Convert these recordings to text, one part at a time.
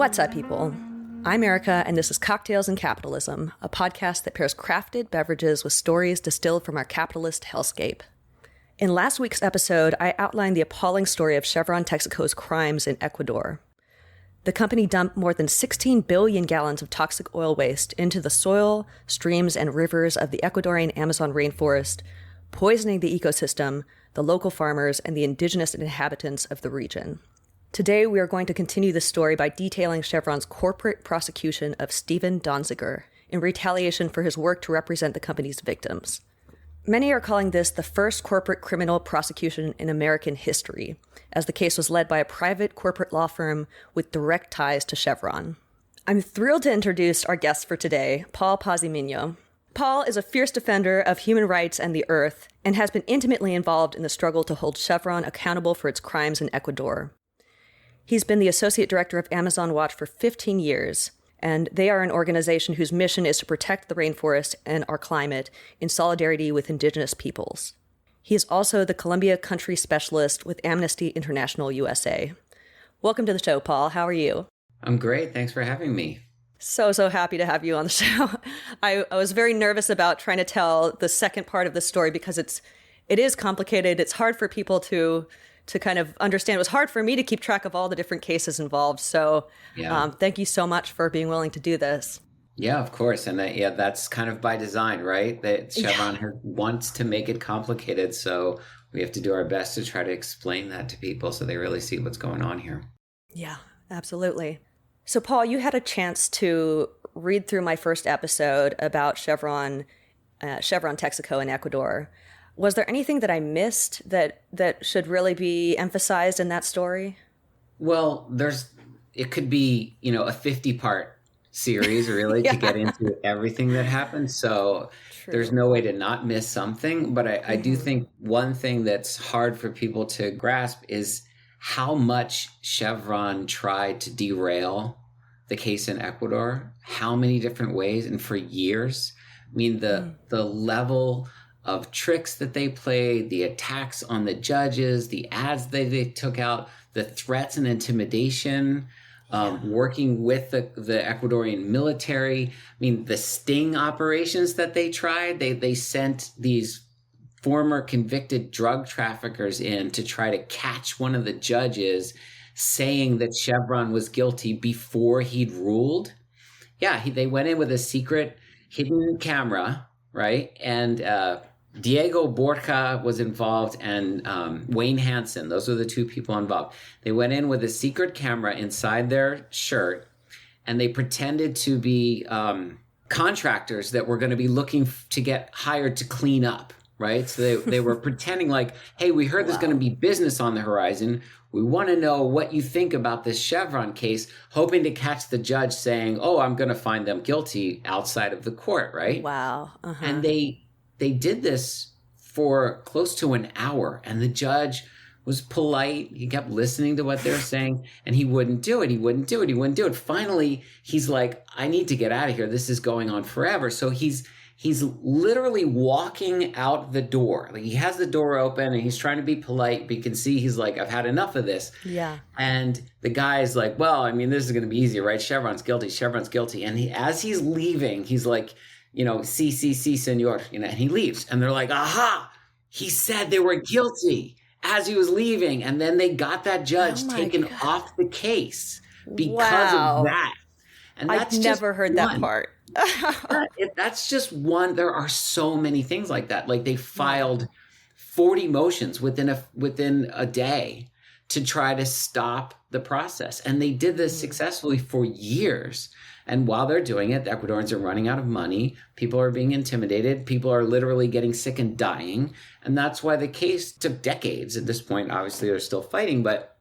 What's up, people? I'm Erica, and this is Cocktails and Capitalism, a podcast that pairs crafted beverages with stories distilled from our capitalist hellscape. In last week's episode, I outlined the appalling story of Chevron Texaco's crimes in Ecuador. The company dumped more than 16 billion gallons of toxic oil waste into the soil, streams, and rivers of the Ecuadorian Amazon rainforest, poisoning the ecosystem, the local farmers, and the indigenous inhabitants of the region. Today, we are going to continue this story by detailing Chevron's corporate prosecution of Stephen Donziger in retaliation for his work to represent the company's victims. Many are calling this the first corporate criminal prosecution in American history, as the case was led by a private corporate law firm with direct ties to Chevron. I'm thrilled to introduce our guest for today, Paul Miño. Paul is a fierce defender of human rights and the earth, and has been intimately involved in the struggle to hold Chevron accountable for its crimes in Ecuador. He's been the Associate Director of Amazon Watch for 15 years, and they are an organization whose mission is to protect the rainforest and our climate in solidarity with indigenous peoples. He is also the Colombia Country Specialist with Amnesty International USA. Welcome to the show, Paul. How are you? I'm great. Thanks for having me. So happy to have you on the show. I was very nervous about trying to tell the second part of the story because it is complicated. It's hard for people to kind of understand. It was hard for me to keep track of all the different cases involved. So thank you so much for being willing to do this. Yeah, of course. And that's kind of by design, right? That Chevron wants to make it complicated. So we have to do our best to try to explain that to people so they really see what's going on here. Yeah, absolutely. So Paul, you had a chance to read through my first episode about Chevron Texaco in Ecuador. Was there anything that I missed that should really be emphasized in that story? Well, it could be, a 50-part series really to get into everything that happened. So There's no way to not miss something. But I do think one thing that's hard for people to grasp is how much Chevron tried to derail the case in Ecuador, how many different ways and for years. I mean, the level of tricks that they played, the attacks on the judges, the ads that they took out, the threats and intimidation, working with the Ecuadorian military. I mean, the sting operations that they tried, they sent these former convicted drug traffickers in to try to catch one of the judges saying that Chevron was guilty before he'd ruled. They went in with a secret hidden camera, right? And Diego Borja was involved and Wayne Hansen. Those are the two people involved. They went in with a secret camera inside their shirt, and they pretended to be contractors that were going to be looking to get hired to clean up, right? So they were pretending like, hey, we heard there's going to be business on the horizon. We want to know what you think about this Chevron case, hoping to catch the judge saying, oh, I'm going to find them guilty outside of the court, right? Wow. And they did this for close to an hour, and the judge was polite. He kept listening to what they were saying, and he wouldn't do it. Finally, he's like, I need to get out of here. This is going on forever. So he's literally walking out the door. Like, he has the door open and he's trying to be polite, but you can see he's like, I've had enough of this. Yeah. And the guy is like, well, I mean, this is going to be easy, right? Chevron's guilty. And as he's leaving, he's like, sí, senor, and he leaves. And they're like, aha, he said they were guilty as he was leaving. And then they got that judge taken off the case because of that. And that's I've never heard that part. That's just one. There are so many things like that. Like, they filed 40 motions within a day to try to stop the process. And they did this successfully for years. And while they're doing it, the Ecuadorians are running out of money. People are being intimidated. People are literally getting sick and dying. And that's why the case took decades. At this point, obviously, they're still fighting. But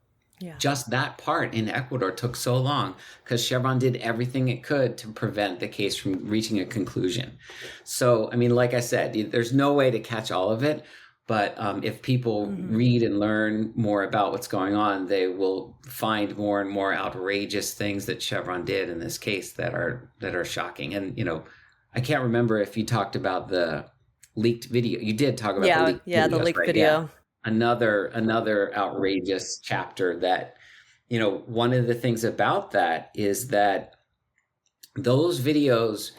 just that part in Ecuador took so long because Chevron did everything it could to prevent the case from reaching a conclusion. So, I mean, like I said, there's no way to catch all of it. But if people read and learn more about what's going on, they will find more and more outrageous things that Chevron did in this case that are shocking. And, I can't remember if you talked about the leaked video. You did talk about the leaked videos, the leaked right? video. Yeah. Another outrageous chapter that, one of the things about that is that those videos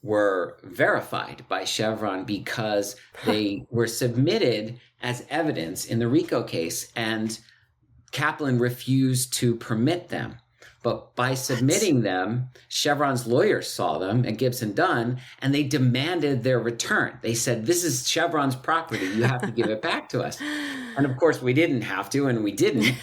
were verified by Chevron because they were submitted as evidence in the RICO case, and Kaplan refused to permit them. But by submitting them, Chevron's lawyers saw them at Gibson Dunn, and they demanded their return. They said, this is Chevron's property. You have to give it back to us. And of course, we didn't have to, and we didn't.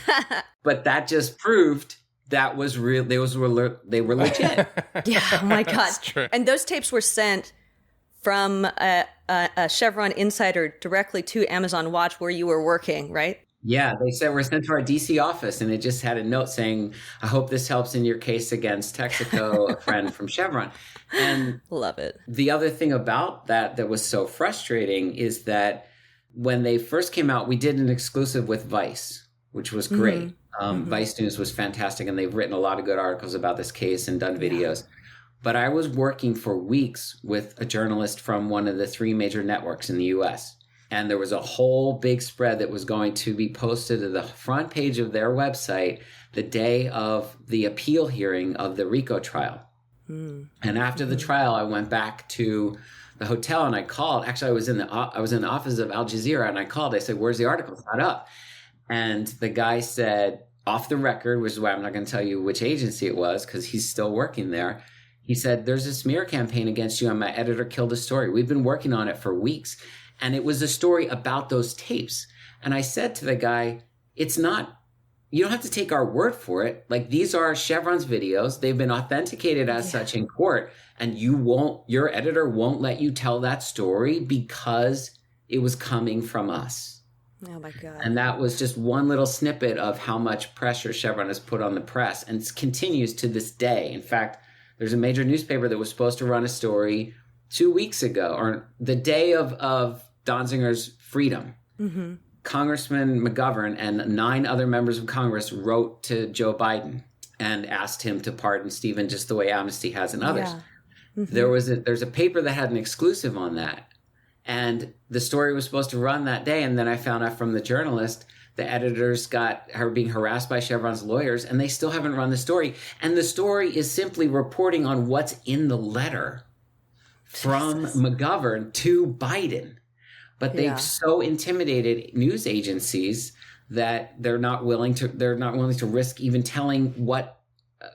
But that just proved that was real. They were legit. Yeah. Oh my God. And those tapes were sent from a Chevron insider directly to Amazon Watch where you were working, right? Yeah, they said we're sent to our DC office, and it just had a note saying, I hope this helps in your case against Texaco, a friend from Chevron. And love it. The other thing about that was so frustrating is that when they first came out, we did an exclusive with Vice, which was great. Vice News was fantastic, and they've written a lot of good articles about this case and done videos. But I was working for weeks with a journalist from one of the 3 major networks in the U.S., and there was a whole big spread that was going to be posted to the front page of their website the day of the appeal hearing of the RICO trial. And after the trial, I went back to the hotel and I called. Actually, I was in the office of Al Jazeera, and I called. I said, "Where's the article? It's not up." And the guy said, off the record, which is why I'm not going to tell you which agency it was because he's still working there. He said, "There's a smear campaign against you, and my editor killed the story. We've been working on it for weeks." And it was a story about those tapes. And I said to the guy, it's not, you don't have to take our word for it. Like, these are Chevron's videos. They've been authenticated as such in court. And your editor won't let you tell that story because it was coming from us. Oh my God. And that was just one little snippet of how much pressure Chevron has put on the press, and it continues to this day. In fact, there's a major newspaper that was supposed to run a story 2 weeks ago, or the day of Donziger's freedom. Congressman McGovern and 9 other members of Congress wrote to Joe Biden and asked him to pardon Stephen just the way Amnesty has in others. There's a paper that had an exclusive on that. And the story was supposed to run that day. And then I found out from the journalist, the editors got her being harassed by Chevron's lawyers, and they still haven't run the story. And the story is simply reporting on what's in the letter from McGovern to Biden. But they've so intimidated news agencies that they're not willing to risk even telling what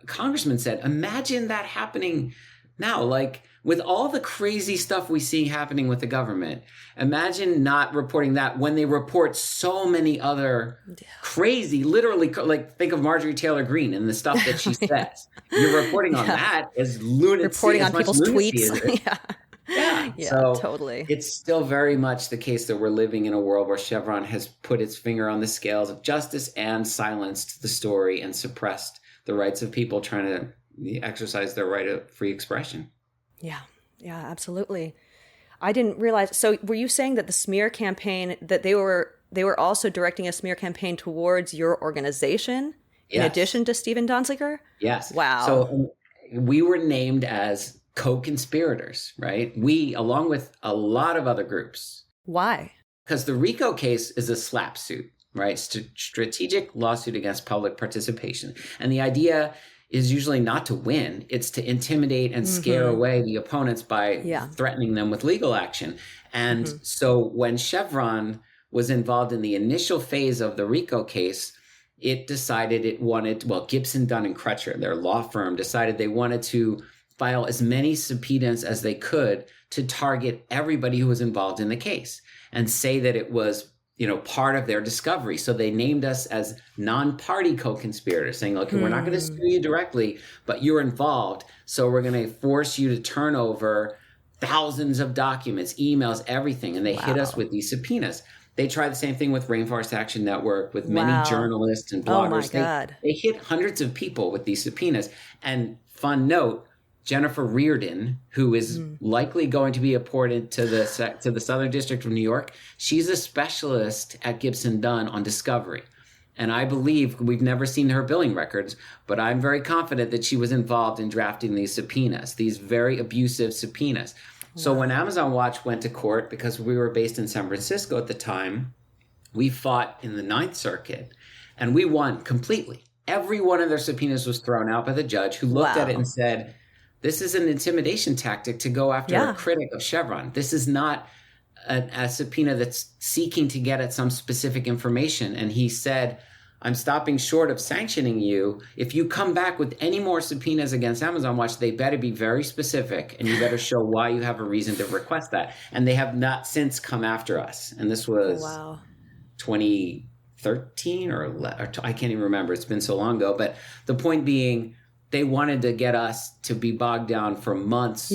Congressman said. Imagine that happening now, like with all the crazy stuff we see happening with the government. Imagine not reporting that when they report so many other crazy, literally, like think of Marjorie Taylor Greene and the stuff that she says. You're reporting on that as lunacy. Reporting on people's tweets. Yeah, so totally. It's still very much the case that we're living in a world where Chevron has put its finger on the scales of justice and silenced the story and suppressed the rights of people trying to exercise their right of free expression. Yeah, absolutely. I didn't realize. So were you saying that the smear campaign, that they were also directing a smear campaign towards your organization in addition to Stephen Donziger? Yes. Wow. So we were named as co-conspirators, right? We, along with a lot of other groups. Why? Because the RICO case is a SLAPP suit, right? Strategic lawsuit against public participation. And the idea is usually not to win. It's to intimidate and scare away the opponents by threatening them with legal action. And so when Chevron was involved in the initial phase of the RICO case, it decided Gibson, Dunn and Crutcher, their law firm, decided they wanted to file as many subpoenas as they could to target everybody who was involved in the case and say that it was, part of their discovery. So they named us as non-party co-conspirators, saying, look, we're not going to sue you directly, but you're involved. So we're going to force you to turn over thousands of documents, emails, everything. And they hit us with these subpoenas. They tried the same thing with Rainforest Action Network, with many journalists and bloggers. Oh my God. They hit hundreds of people with these subpoenas. And fun note, Jennifer Reardon, who is likely going to be appointed to the Southern District of New York, she's a specialist at Gibson Dunn on discovery. And I believe, we've never seen her billing records, but I'm very confident that she was involved in drafting these subpoenas, these very abusive subpoenas. So when Amazon Watch went to court, because we were based in San Francisco at the time, we fought in the Ninth Circuit, and we won completely. every one of their subpoenas was thrown out by the judge, who looked at it and said, this is an intimidation tactic to go after a critic of Chevron. This is not a subpoena that's seeking to get at some specific information. And he said, I'm stopping short of sanctioning you. If you come back with any more subpoenas against Amazon Watch, they better be very specific, and you better show why you have a reason to request that. And they have not since come after us. And this was 2013 or I can't even remember. It's been so long ago. But the point being, they wanted to get us to be bogged down for months.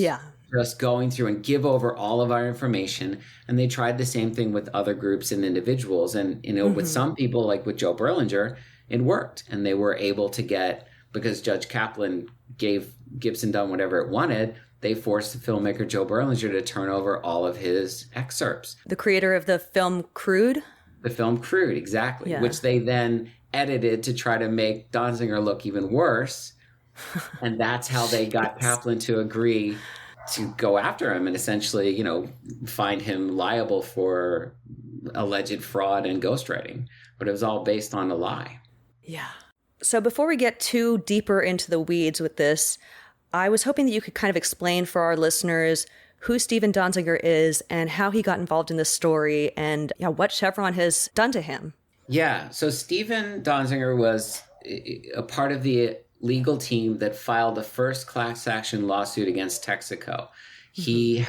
Just going through and give over all of our information. And they tried the same thing with other groups and individuals. And, with some people, like with Joe Berlinger, it worked. And they were able to get, because Judge Kaplan gave Gibson Dunn whatever it wanted, they forced the filmmaker Joe Berlinger to turn over all of his excerpts. The creator of the film Crude? The film Crude, exactly. Which they then edited to try to make Donziger look even worse. And that's how they got Kaplan to agree to go after him and essentially, find him liable for alleged fraud and ghostwriting. But it was all based on a lie. Yeah. So before we get too deeper into the weeds with this, I was hoping that you could kind of explain for our listeners who Stephen Donziger is and how he got involved in this story and what Chevron has done to him. Yeah. So Stephen Donziger was a part of the legal team that filed the first class action lawsuit against Texaco. He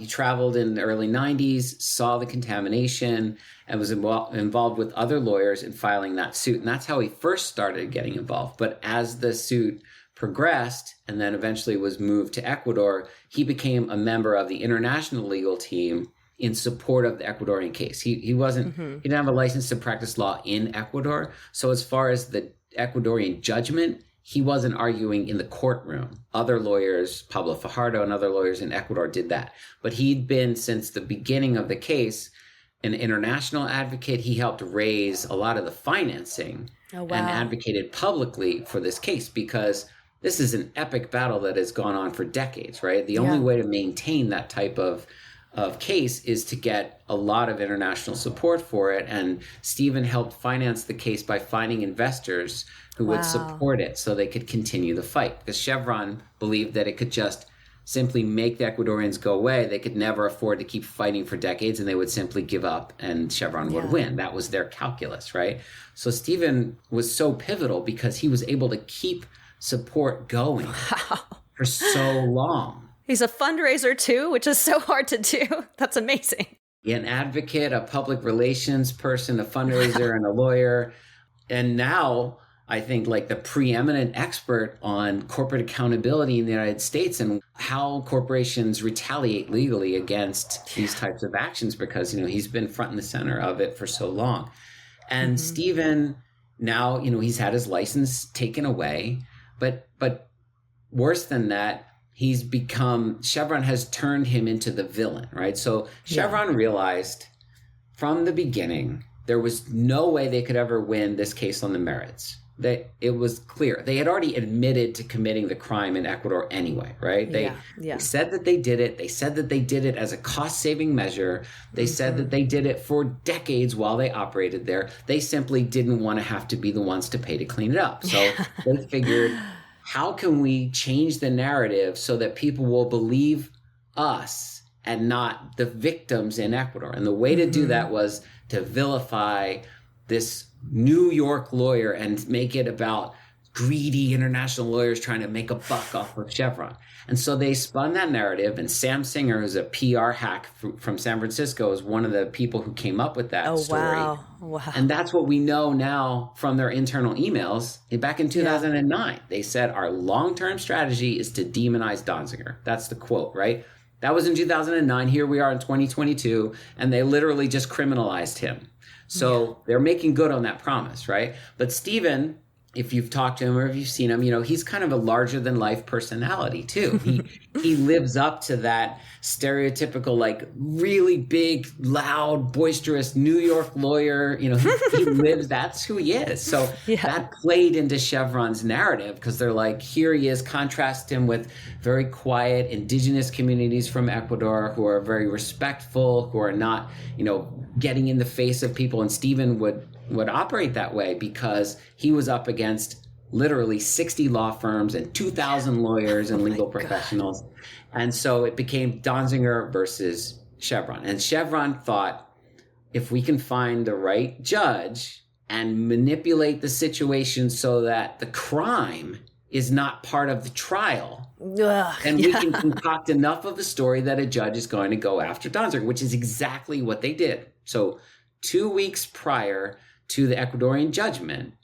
traveled in the early 90s, saw the contamination, and was involved with other lawyers in filing that suit. And that's how he first started getting involved. But as the suit progressed and then eventually was moved to Ecuador, he became a member of the international legal team in support of the Ecuadorian case. He didn't have a license to practice law in Ecuador. So as far as the Ecuadorian judgment, he wasn't arguing in the courtroom. Other lawyers, Pablo Fajardo and other lawyers in Ecuador did that. But he'd been, since the beginning of the case, an international advocate. He helped raise a lot of the financing and advocated publicly for this case because this is an epic battle that has gone on for decades, right? The only way to maintain that type of case is to get a lot of international support for it. And Stephen helped finance the case by finding investors who would support it so they could continue the fight. Because Chevron believed that it could just simply make the Ecuadorians go away. They could never afford to keep fighting for decades, and they would simply give up and Chevron would win. That was their calculus, right? So Stephen was so pivotal because he was able to keep support going for so long. He's a fundraiser too, which is so hard to do. That's amazing. An advocate, a public relations person, a fundraiser, and a lawyer. And now I think like the preeminent expert on corporate accountability in the United States and how corporations retaliate legally against these types of actions because, he's been front and the center of it for so long. And Stephen, now, he's had his license taken away, but worse than that, Chevron has turned him into the villain, right? So Chevron realized from the beginning, there was no way they could ever win this case on the merits. It was clear. They had already admitted to committing the crime in Ecuador anyway, right? They said that they did it. They said that they did it as a cost-saving measure. They said that they did it for decades while they operated there. They simply didn't want to have to be the ones to pay to clean it up. So they figured, how can we change the narrative so that people will believe us and not the victims in Ecuador? And the way to do that was to vilify this New York lawyer and make it about greedy international lawyers trying to make a buck off of Chevron. And so they spun that narrative, and Sam Singer, who's a PR hack from San Francisco, is one of the people who came up with that story. Wow. And that's what we know now from their internal emails. Back in 2009, they said our long-term strategy is to demonize Donziger. That's the quote, right? That was in 2009. Here we are in 2022, and they literally just criminalized him. So they're making good on that promise, right? But Stephen, if you've talked to him or if you've seen him, he's kind of a larger than life personality too. He lives up to that stereotypical, like really big, loud, boisterous New York lawyer. He lives, that's who he is. So that played into Chevron's narrative because they're like, here he is, contrast him with very quiet indigenous communities from Ecuador who are very respectful, who are not, getting in the face of people. And Stephen would would operate that way because he was up against literally 60 law firms and 2,000 lawyers and legal professionals. And so it became Donziger versus Chevron. And Chevron thought, if we can find the right judge and manipulate the situation so that the crime is not part of the trial, and we can concoct enough of a story that a judge is going to go after Donziger, which is exactly what they did. So 2 weeks prior to the Ecuadorian judgment,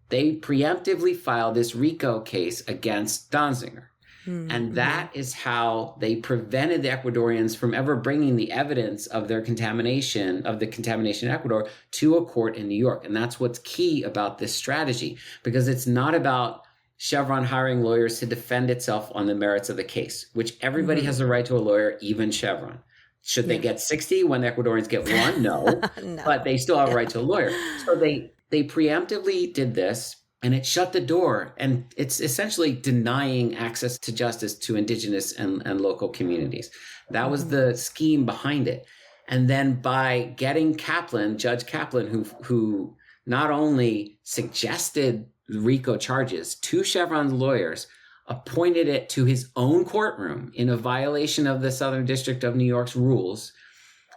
they preemptively filed this RICO case against Donziger. Mm-hmm. And that is how they prevented the Ecuadorians from ever bringing the evidence of their contamination, of the contamination in Ecuador, to a court in New York. And that's what's key about this strategy, because it's not about Chevron hiring lawyers to defend itself on the merits of the case, which everybody has the right to a lawyer, even Chevron. Should they get 60 when the Ecuadorians get one? No, no. But they still have a right to a lawyer. So they preemptively did this, and it shut the door. And it's essentially denying access to justice to indigenous and local communities. That was the scheme behind it. And then by getting Kaplan, Judge Kaplan, who not only suggested RICO charges to Chevron's lawyers, appointed it to his own courtroom in a violation of the Southern District of New York's rules,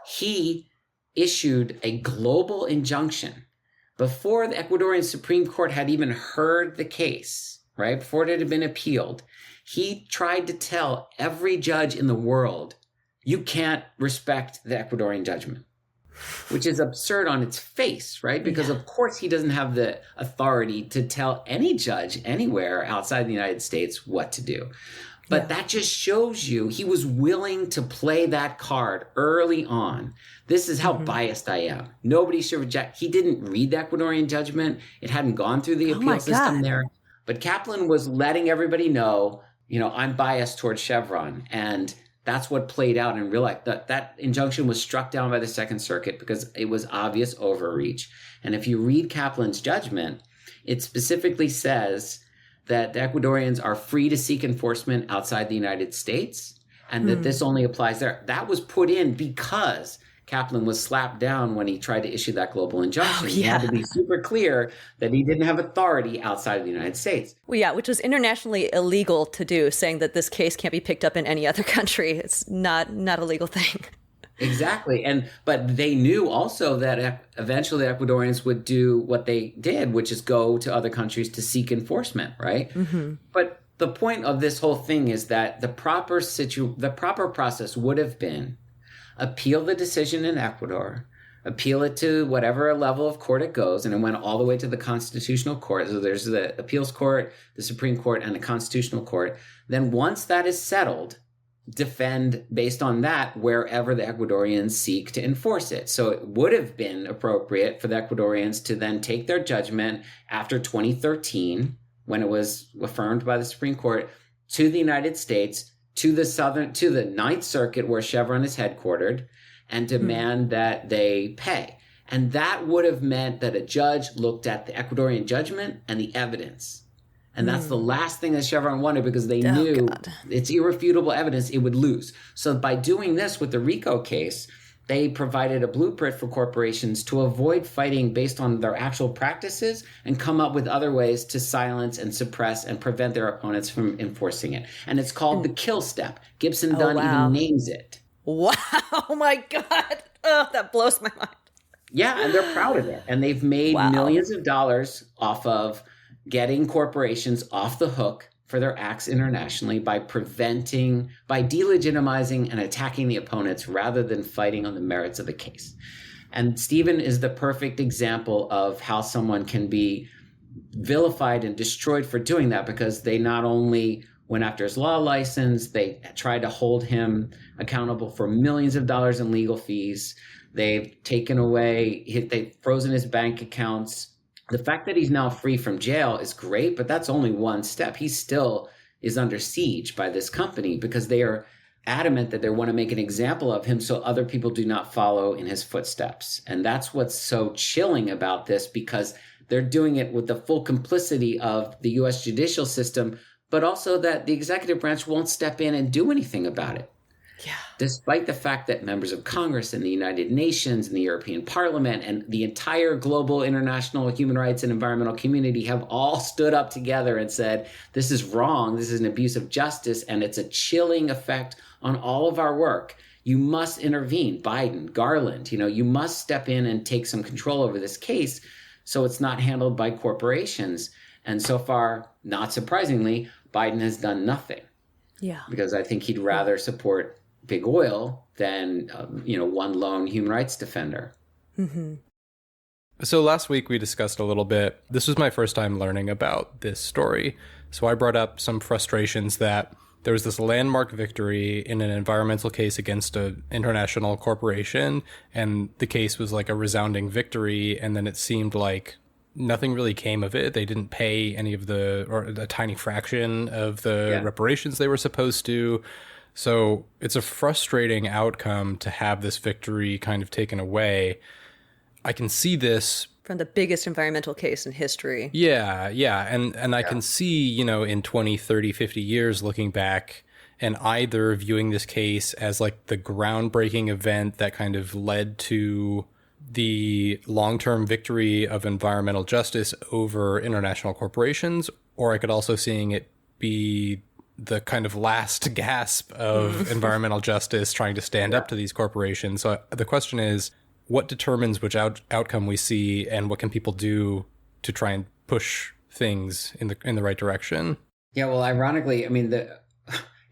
he issued a global injunction before the Ecuadorian Supreme Court had even heard the case, right? Before it had been appealed. He tried to tell every judge in the world, you can't respect the Ecuadorian judgment, which is absurd on its face, right? Because of course he doesn't have the authority to tell any judge anywhere outside the United States what to do. But that just shows you he was willing to play that card early on. This is how biased I am. Nobody should reject. He didn't read the Ecuadorian judgment. It hadn't gone through the appeal system there. But Kaplan was letting everybody know, I'm biased towards Chevron. And that's what played out in real life. That injunction was struck down by the Second Circuit because it was obvious overreach. And if you read Kaplan's judgment, it specifically says that the Ecuadorians are free to seek enforcement outside the United States, and that this only applies there. That was put in because Kaplan was slapped down when he tried to issue that global injunction. He had to be super clear that he didn't have authority outside of the United States. Well, which was internationally illegal to do, saying that this case can't be picked up in any other country. It's not a legal thing. Exactly. But they knew also that eventually the Ecuadorians would do what they did, which is go to other countries to seek enforcement, right? Mm-hmm. But the point of this whole thing is that the proper process would have been appeal the decision in Ecuador, appeal it to whatever level of court it goes, and it went all the way to the Constitutional Court. So there's the Appeals Court, the Supreme Court, and the Constitutional Court. Then once that is settled, defend based on that wherever the Ecuadorians seek to enforce it. So it would have been appropriate for the Ecuadorians to then take their judgment after 2013, when it was affirmed by the Supreme Court, to the United States, to the Ninth Circuit where Chevron is headquartered, and demand that they pay. And that would have meant that a judge looked at the Ecuadorian judgment and the evidence. And that's the last thing that Chevron wanted, because they knew it's irrefutable evidence it would lose. So by doing this with the RICO case, they provided a blueprint for corporations to avoid fighting based on their actual practices and come up with other ways to silence and suppress and prevent their opponents from enforcing it. And it's called the kill step. Gibson Dunn even names it. Wow. Oh my God. Oh, that blows my mind. Yeah, and they're proud of it. And they've made millions of dollars off of getting corporations off the hook for their acts internationally by delegitimizing and attacking the opponents rather than fighting on the merits of the case. And Stephen is the perfect example of how someone can be vilified and destroyed for doing that, because they not only went after his law license, they tried to hold him accountable for millions of dollars in legal fees. They've taken away, they've frozen his bank accounts. The fact that he's now free from jail is great, but that's only one step. He still is under siege by this company because they are adamant that they want to make an example of him so other people do not follow in his footsteps. And that's what's so chilling about this, because they're doing it with the full complicity of the U.S. judicial system, but also that the executive branch won't step in and do anything about it. Yeah. Despite the fact that members of Congress and the United Nations and the European Parliament and the entire global international human rights and environmental community have all stood up together and said, this is wrong, this is an abuse of justice, and it's a chilling effect on all of our work. You must intervene. Biden, Garland, you must step in and take some control over this case so it's not handled by corporations. And so far, not surprisingly, Biden has done nothing. Yeah. Because I think he'd rather support big oil than, one lone human rights defender. Mm-hmm. So last week we discussed a little bit. This was my first time learning about this story. So I brought up some frustrations that there was this landmark victory in an environmental case against an international corporation, and the case was like a resounding victory, and then it seemed like nothing really came of it. They didn't pay any of or a tiny fraction of the reparations they were supposed to. So it's a frustrating outcome to have this victory kind of taken away. I can see this from the biggest environmental case in history. Yeah. And I can see, in 20, 30, 50 years looking back and either viewing this case as like the groundbreaking event that kind of led to the long-term victory of environmental justice over international corporations, or I could also seeing it be the kind of last gasp of environmental justice trying to stand up to these corporations. So the question is, what determines which outcome we see, and what can people do to try and push things in the right direction? Yeah, well, ironically,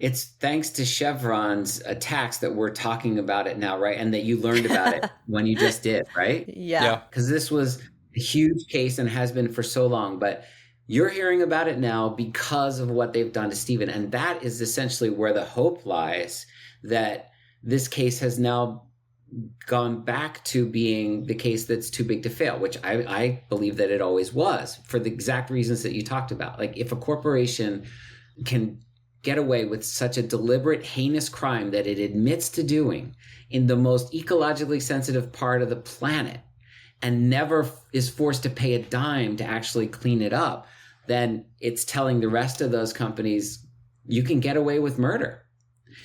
it's thanks to Chevron's attacks that we're talking about it now, right? And that you learned about it when you just did, right? Yeah. Because this was a huge case and has been for so long, but you're hearing about it now because of what they've done to Stephen. And that is essentially where the hope lies, that this case has now gone back to being the case that's too big to fail, which I believe that it always was, for the exact reasons that you talked about. Like, if a corporation can get away with such a deliberate, heinous crime that it admits to doing in the most ecologically sensitive part of the planet and never is forced to pay a dime to actually clean it up, then it's telling the rest of those companies, you can get away with murder.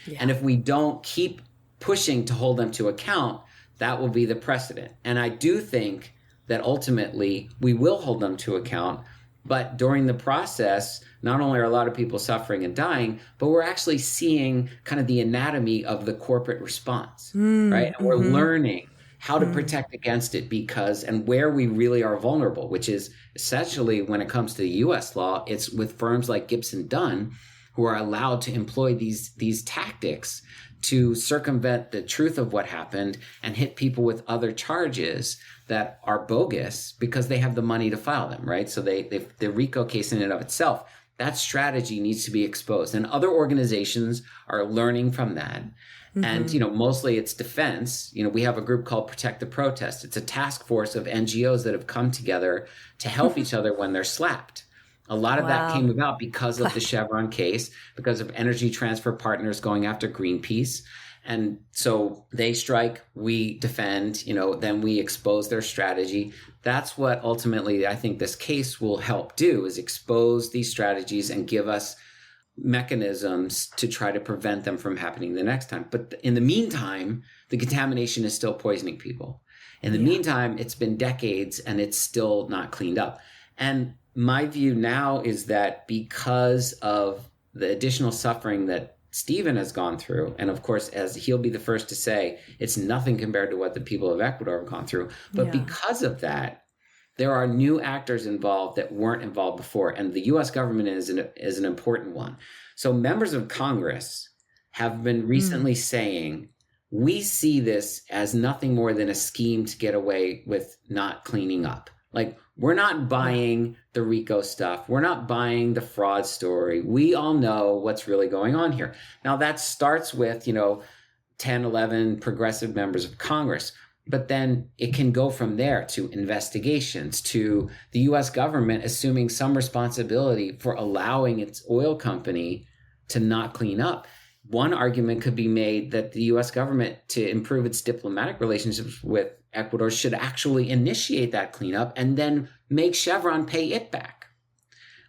Yeah. And if we don't keep pushing to hold them to account, that will be the precedent. And I do think that ultimately we will hold them to account. But during the process, not only are a lot of people suffering and dying, but we're actually seeing kind of the anatomy of the corporate response, right? And we're learning how to protect against it and where we really are vulnerable, which is essentially, when it comes to the US law, it's with firms like Gibson Dunn, who are allowed to employ these tactics to circumvent the truth of what happened and hit people with other charges that are bogus because they have the money to file them, right? So the RICO case in and of itself, that strategy needs to be exposed. And other organizations are learning from that. And, mostly it's defense. We have a group called Protect the Protest. It's a task force of NGOs that have come together to help each other when they're slapped. A lot of that came about because of the Chevron case, because of Energy Transfer Partners going after Greenpeace. And so they strike, we defend, then we expose their strategy. That's what ultimately I think this case will help do, is expose these strategies and give us mechanisms to try to prevent them from happening the next time. But in the meantime, the contamination is still poisoning people. In the meantime, it's been decades and it's still not cleaned up. And my view now is that because of the additional suffering that Stephen has gone through, and of course, as he'll be the first to say, it's nothing compared to what the people of Ecuador have gone through. But because of that, there are new actors involved that weren't involved before, and the U.S. government is an important one. So members of Congress have been recently saying, we see this as nothing more than a scheme to get away with not cleaning up. Like, we're not buying the RICO stuff. We're not buying the fraud story. We all know what's really going on here. Now, that starts with, 10, 11 progressive members of Congress. But then it can go from there to investigations, to the U.S. government assuming some responsibility for allowing its oil company to not clean up. One argument could be made that the U.S. government, to improve its diplomatic relationships with Ecuador, should actually initiate that cleanup and then make Chevron pay it back.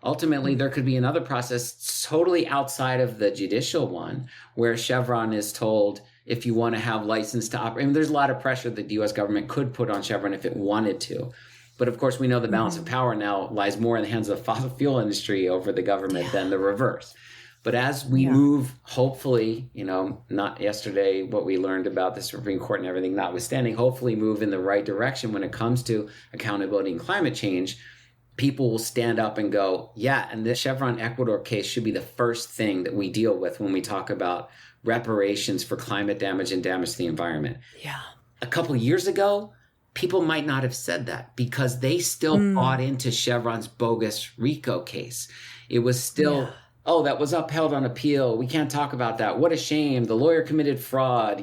Ultimately, there could be another process totally outside of the judicial one where Chevron is told, if you want to have license to operate, I mean, there's a lot of pressure that the U.S. government could put on Chevron if it wanted to. But of course, we know the balance of power now lies more in the hands of the fossil fuel industry over the government than the reverse. But as we move, hopefully, not yesterday, what we learned about the Supreme Court and everything notwithstanding, hopefully move in the right direction when it comes to accountability and climate change, people will stand up and go, yeah, and this Chevron Ecuador case should be the first thing that we deal with when we talk about reparations for climate damage and damage to the environment. Yeah. A couple of years ago, people might not have said that because they still bought into Chevron's bogus RICO case. It was still, oh, that was upheld on appeal. We can't talk about that. What a shame. The lawyer committed fraud.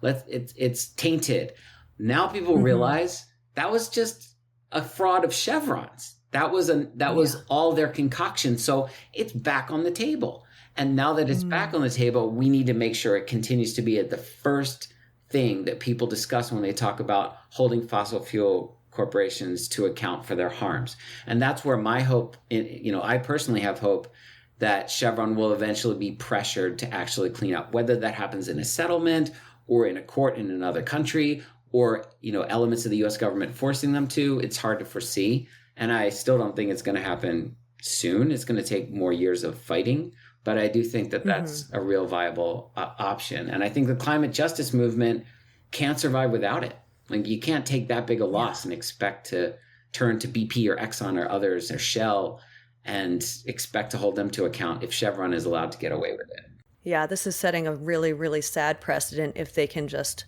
It's tainted. Now people realize that was just a fraud of Chevron's. That was all their concoction. So it's back on the table. And now that it's back on the table, we need to make sure it continues to be at the first thing that people discuss when they talk about holding fossil fuel corporations to account for their harms. And that's where my hope, I personally have hope that Chevron will eventually be pressured to actually clean up, whether that happens in a settlement or in a court in another country or, elements of the US government forcing them to. It's hard to foresee. And I still don't think it's going to happen soon. It's going to take more years of fighting. But I do think that that's a real viable option. And I think the climate justice movement can't survive without it. Like, you can't take that big a loss and expect to turn to BP or Exxon or others or Shell and expect to hold them to account if Chevron is allowed to get away with it. Yeah, this is setting a really, really sad precedent if they can just,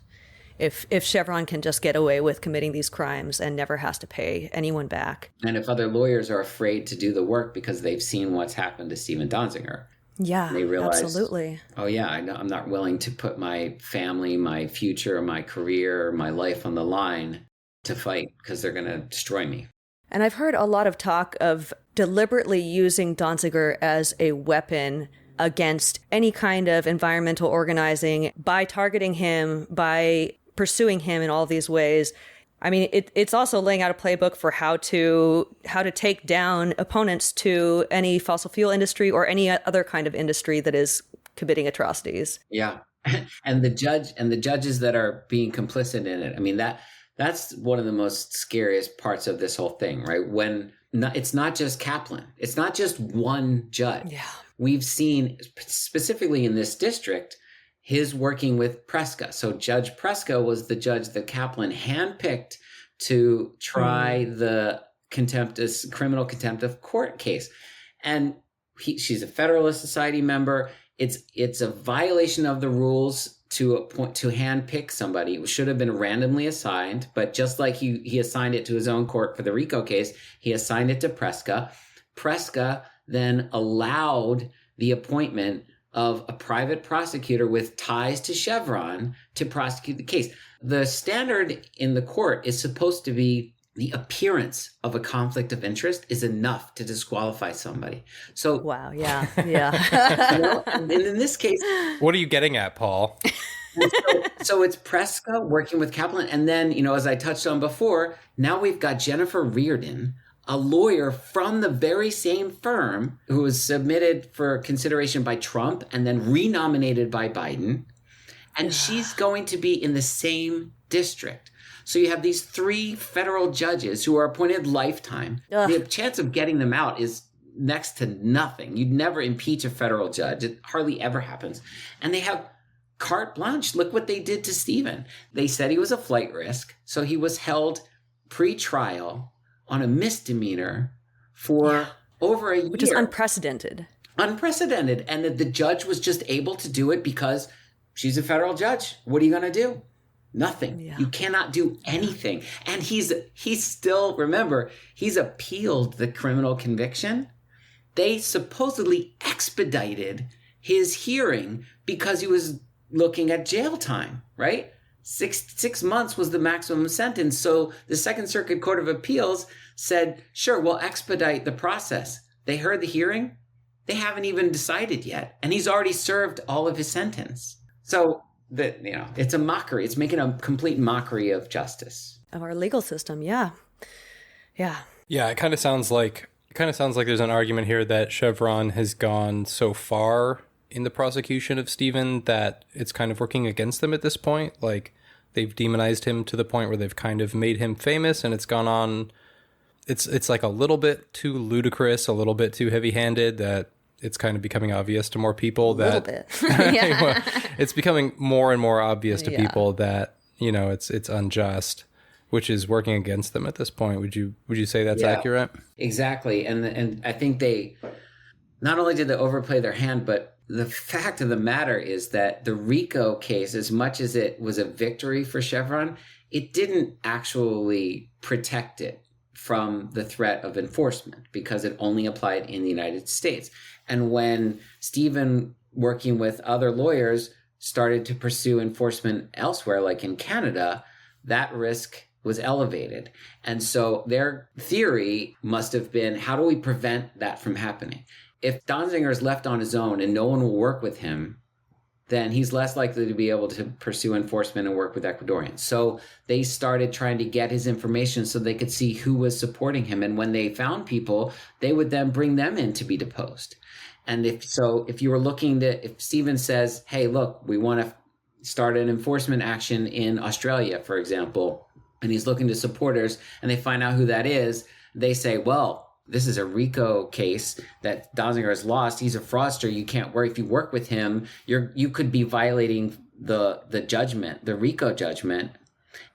if Chevron can just get away with committing these crimes and never has to pay anyone back. And if other lawyers are afraid to do the work because they've seen what's happened to Stephen Donziger. Yeah, they realize, absolutely. Oh yeah, I'm not willing to put my family, my future, my career, my life on the line to fight because they're going to destroy me. And I've heard a lot of talk of deliberately using Donziger as a weapon against any kind of environmental organizing by targeting him, by pursuing him in all these ways. I mean, it's also laying out a playbook for how to take down opponents to any fossil fuel industry or any other kind of industry that is committing atrocities. Yeah. And the judges that are being complicit in it. I mean, that's one of the most scariest parts of this whole thing, right? When it's not just Kaplan. It's not just one judge. Yeah. We've seen specifically in this district, his working with Preska. So Judge Preska was the judge that Kaplan handpicked to try the criminal contempt of court case. And she's a Federalist Society member. It's a violation of the rules to handpick somebody. It should have been randomly assigned, but just like he assigned it to his own court for the RICO case, he assigned it to Preska. Preska then allowed the appointment of a private prosecutor with ties to Chevron to prosecute the case. The standard in the court is supposed to be the appearance of a conflict of interest is enough to disqualify somebody. So wow, yeah. And in this case, what are you getting at, Paul? So it's Preska working with Kaplan, and then as I touched on before, now we've got Jennifer Reardon, a lawyer from the very same firm who was submitted for consideration by Trump and then renominated by Biden. And she's going to be in the same district. So you have these 3 federal judges who are appointed lifetime. The chance of getting them out is next to nothing. You'd never impeach a federal judge. It hardly ever happens. And they have carte blanche. Look what they did to Stephen. They said he was a flight risk. So he was held pre-trial on a misdemeanor for over a year. Which is unprecedented. Unprecedented. And the judge was just able to do it because she's a federal judge. What are you going to do? Nothing. Yeah. You cannot do anything. And he's still, remember, he's appealed the criminal conviction. They supposedly expedited his hearing because he was looking at jail time, right? Six months was the maximum sentence. So the Second Circuit Court of Appeals said, sure, we'll expedite the process. They heard the hearing. They haven't even decided yet. And he's already served all of his sentence. So it's a mockery. It's making a complete mockery of justice. Of our legal system. Yeah. Yeah. Yeah. It kind of sounds like kind of sounds like there's an argument here that Chevron has gone so far in the prosecution of Stephen that it's kind of working against them at this point. Like, they've demonized him to the point where they've kind of made him famous, and it's gone on. It's like a little bit too ludicrous, a little bit too heavy-handed, that it's kind of becoming obvious to more people that... A little bit. Yeah. It's becoming more and more obvious to people that, you know, it's unjust, which is working against them at this point. Would you say that's accurate? Exactly. And I think they not only did they overplay their hand, but the fact of the matter is that the RICO case, as much as it was a victory for Chevron, it didn't actually protect it from the threat of enforcement because it only applied in the United States. And when Stephen, working with other lawyers, started to pursue enforcement elsewhere, like in Canada, that risk was elevated. And so their theory must have been, how do we prevent that from happening? If Donziger is left on his own and no one will work with him, then he's less likely to be able to pursue enforcement and work with Ecuadorians. So they started trying to get his information so they could see who was supporting him. And when they found people, they would then bring them in to be deposed. And if you were looking to, if Stephen says, hey, look, we want to start an enforcement action in Australia, for example, and he's looking to supporters and they find out who that is, they say, well, this is a RICO case that Donziger has lost. He's a fraudster. You can't work. If you work with him, you could be violating the judgment, the RICO judgment,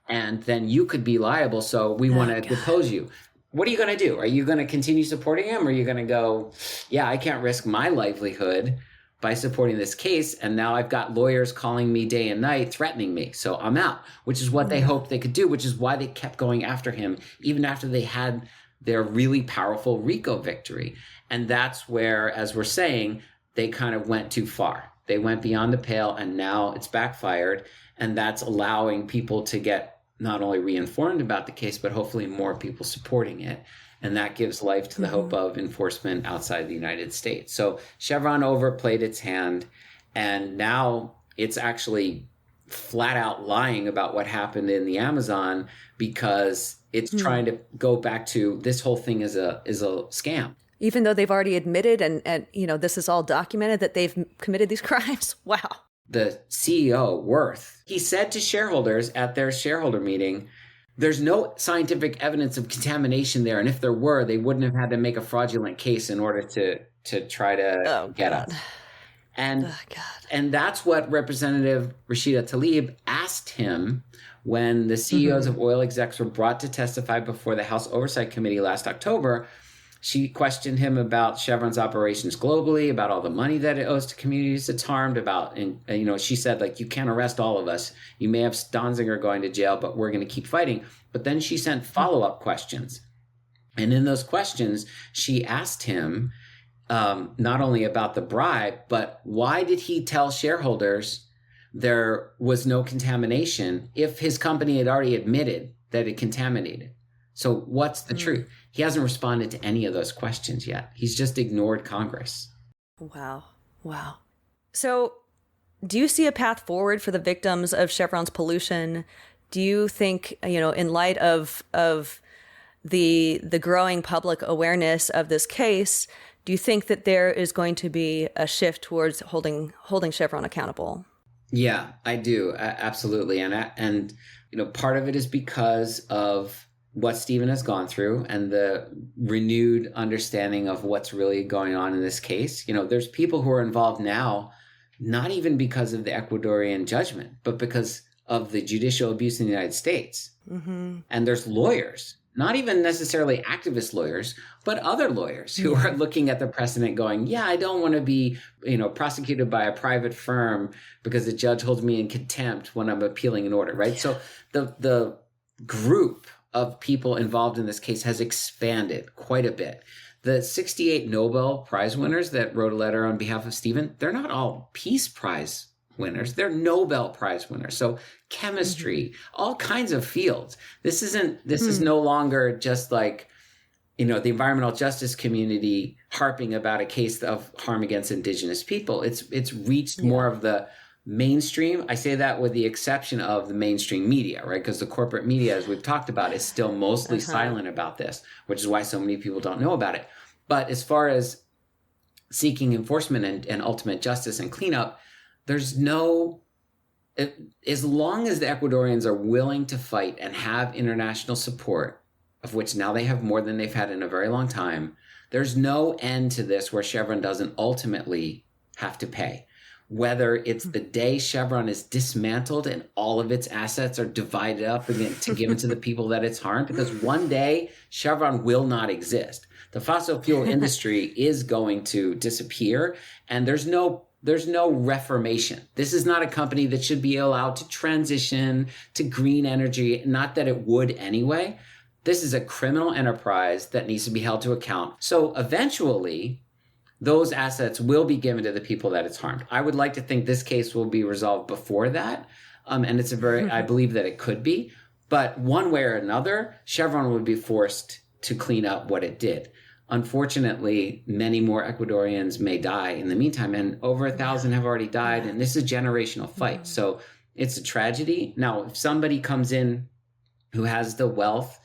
and then you could be liable. So we want to depose you. What are you going to do? Are you going to continue supporting him? Or are you going to go, yeah, I can't risk my livelihood by supporting this case. And now I've got lawyers calling me day and night, threatening me. So I'm out, which is what they hoped they could do, which is why they kept going after him, even after they had their really powerful RICO victory. And that's where, as we're saying, they kind of went too far. They went beyond the pale, and now it's backfired. And that's allowing people to get not only reinformed about the case, but hopefully more people supporting it. And that gives life to the hope of enforcement outside the United States. So Chevron overplayed its hand, and now it's actually flat out lying about what happened in the Amazon because it's trying to go back to this whole thing is a scam. Even though they've already admitted and you know, this is all documented that they've committed these crimes. Wow. The CEO, Worth, he said to shareholders at their shareholder meeting, there's no scientific evidence of contamination there. And if there were, they wouldn't have had to make a fraudulent case in order to try to get us. And that's what Representative Rashida Tlaib asked him when the CEOs of oil execs were brought to testify before the House Oversight Committee last October. She questioned him about Chevron's operations globally, about all the money that it owes to communities it's harmed, about, and you know, she said, like, you can't arrest all of us. You may have Donziger going to jail, but we're going to keep fighting. But then she sent follow-up questions. And in those questions, she asked him not only about the bribe, but why did he tell shareholders there was no contamination if his company had already admitted that it contaminated? So what's the truth? He hasn't responded to any of those questions yet. He's just ignored Congress. Wow. So do you see a path forward for the victims of Chevron's pollution? Do you think, you know, in light of the growing public awareness of this case, do you think that there is going to be a shift towards holding Chevron accountable? Yeah, I do. Absolutely. And you know, part of it is because of what Stephen has gone through and the renewed understanding of what's really going on in this case. You know, there's people who are involved now, not even because of the Ecuadorian judgment, but because of the judicial abuse in the United States. And there's lawyers, not even necessarily activist lawyers, but other lawyers who are looking at the precedent going, yeah, I don't want to be, you know, prosecuted by a private firm because the judge holds me in contempt when I'm appealing an order, right? So the group of people involved in this case has expanded quite a bit. The 68 Nobel Prize winners that wrote a letter on behalf of Stephen, they're not all Peace Prize winners. They're Nobel Prize winners. So chemistry, all kinds of fields. This is no longer just like, you know, the environmental justice community harping about a case of harm against indigenous people. It's reached more of the mainstream. I say that with the exception of the mainstream media, right? Because the corporate media, as we've talked about, is still mostly silent about this, which is why so many people don't know about it. But as far as seeking enforcement and ultimate justice and cleanup, there's no, as long as the Ecuadorians are willing to fight and have international support, of which now they have more than they've had in a very long time, there's no end to this where Chevron doesn't ultimately have to pay. Whether it's the day Chevron is dismantled and all of its assets are divided up again to give it to the people that it's harmed, because one day Chevron will not exist. The fossil fuel industry is going to disappear, and there's no reformation. This is not a company that should be allowed to transition to green energy, not that it would anyway. This is a criminal enterprise that needs to be held to account. So eventually, those assets will be given to the people that it's harmed. I would like to think this case will be resolved before that. And it's I believe that it could be. But one way or another, Chevron would be forced to clean up what it did. Unfortunately, many more Ecuadorians may die in the meantime, and over 1,000 have already died. And this is a generational fight. So it's a tragedy. Now, if somebody comes in who has the wealth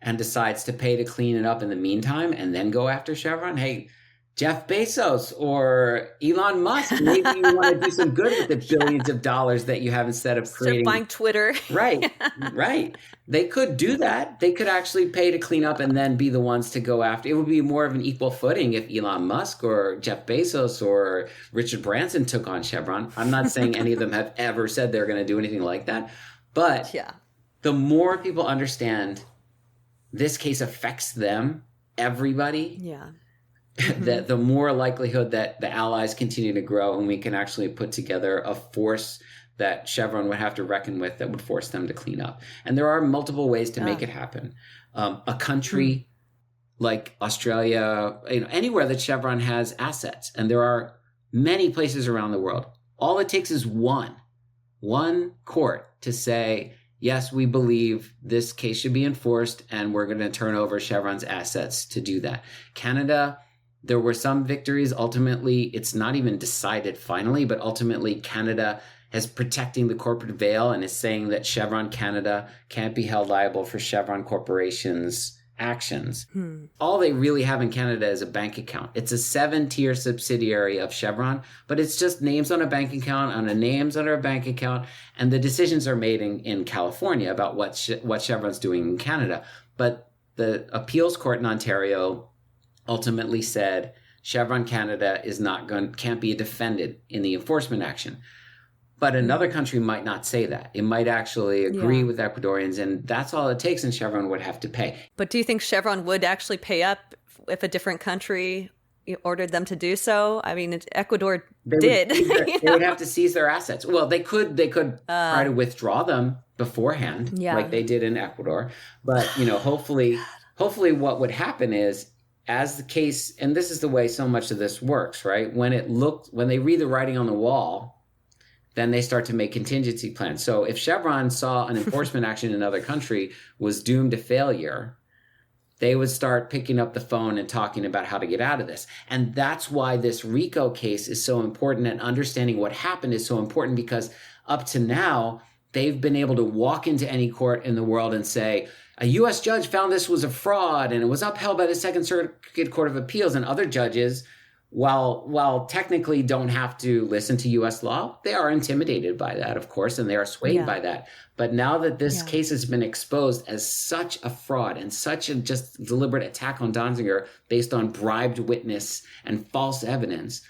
and decides to pay to clean it up in the meantime and then go after Chevron, hey, Jeff Bezos or Elon Musk, maybe you want to do some good with the billions of dollars that you have instead of creating. Buying Twitter. Right. They could do that. They could actually pay to clean up and then be the ones to go after. It would be more of an equal footing if Elon Musk or Jeff Bezos or Richard Branson took on Chevron. I'm not saying any of them have ever said they're going to do anything like that. But the more people understand this case affects them, everybody, the more likelihood that the allies continue to grow and we can actually put together a force that Chevron would have to reckon with that would force them to clean up. And there are multiple ways to make it happen. A country like Australia, anywhere that Chevron has assets, and there are many places around the world, all it takes is one court to say, yes, we believe this case should be enforced and we're going to turn over Chevron's assets to do that. Canada, there were some victories. Ultimately, it's not even decided finally, but ultimately Canada is protecting the corporate veil and is saying that Chevron Canada can't be held liable for Chevron Corporation's actions. All they really have in Canada is a bank account. It's a 7-tier subsidiary of Chevron, but it's just names on a bank account, on a names under a bank account, and the decisions are made in California about what Chevron's doing in Canada. But the appeals court in Ontario ultimately said Chevron Canada can't be defended in the enforcement action. But another country might not say that. It might actually agree with Ecuadorians, and that's all it takes, and Chevron would have to pay. But do you think Chevron would actually pay up if a different country ordered them to do so? I mean, Ecuador did. They would have to seize their assets. Well, they could try to withdraw them beforehand, like they did in Ecuador. But hopefully what would happen is, as the case, and this is the way so much of this works, right? When they read the writing on the wall, then they start to make contingency plans. So if Chevron saw an enforcement action in another country was doomed to failure, they would start picking up the phone and talking about how to get out of this. And that's why this RICO case is so important, and understanding what happened is so important, because up to now, they've been able to walk into any court in the world and say, a U.S. judge found this was a fraud and it was upheld by the Second Circuit Court of Appeals, and other judges, while technically don't have to listen to U.S. law, they are intimidated by that, of course, and they are swayed by that. But now that this case has been exposed as such a fraud and such a just deliberate attack on Donziger based on bribed witness and false evidence,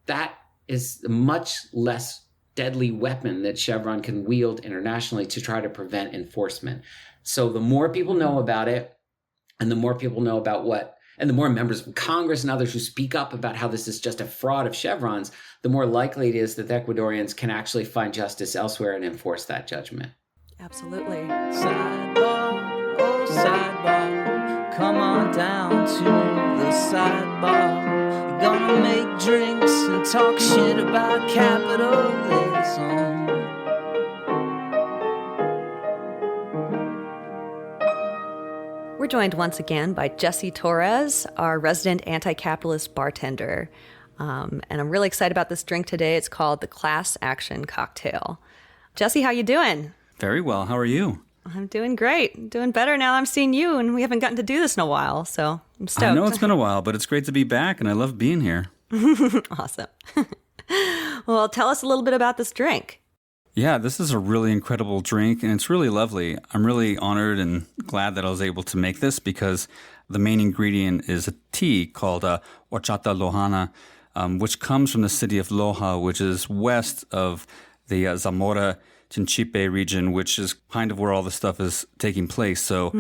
that is a much less deadly weapon that Chevron can wield internationally to try to prevent enforcement. So the more people know about it, and the more people know about and the more members of Congress and others who speak up about how this is just a fraud of Chevron's, the more likely it is that the Ecuadorians can actually find justice elsewhere and enforce that judgment. Absolutely. Sidebar, oh sidebar, come on down to the sidebar. We're gonna make drinks and talk shit about capitalism. We're joined once again by Jesse Torres, our resident anti-capitalist bartender. And I'm really excited about this drink today. It's called the Class Action Cocktail. Jesse, how you doing? Very well. How are you? I'm doing great. I'm doing better now I'm seeing you, and we haven't gotten to do this in a while, so I'm stoked. I know it's been a while, but it's great to be back, and I love being here. Awesome. Well, tell us a little bit about this drink. Yeah, this is a really incredible drink, and it's really lovely. I'm really honored and glad that I was able to make this because the main ingredient is a tea called Horchata Lojana, which comes from the city of Loja, which is west of the Zamora Chinchipe region, which is kind of where all the stuff is taking place. So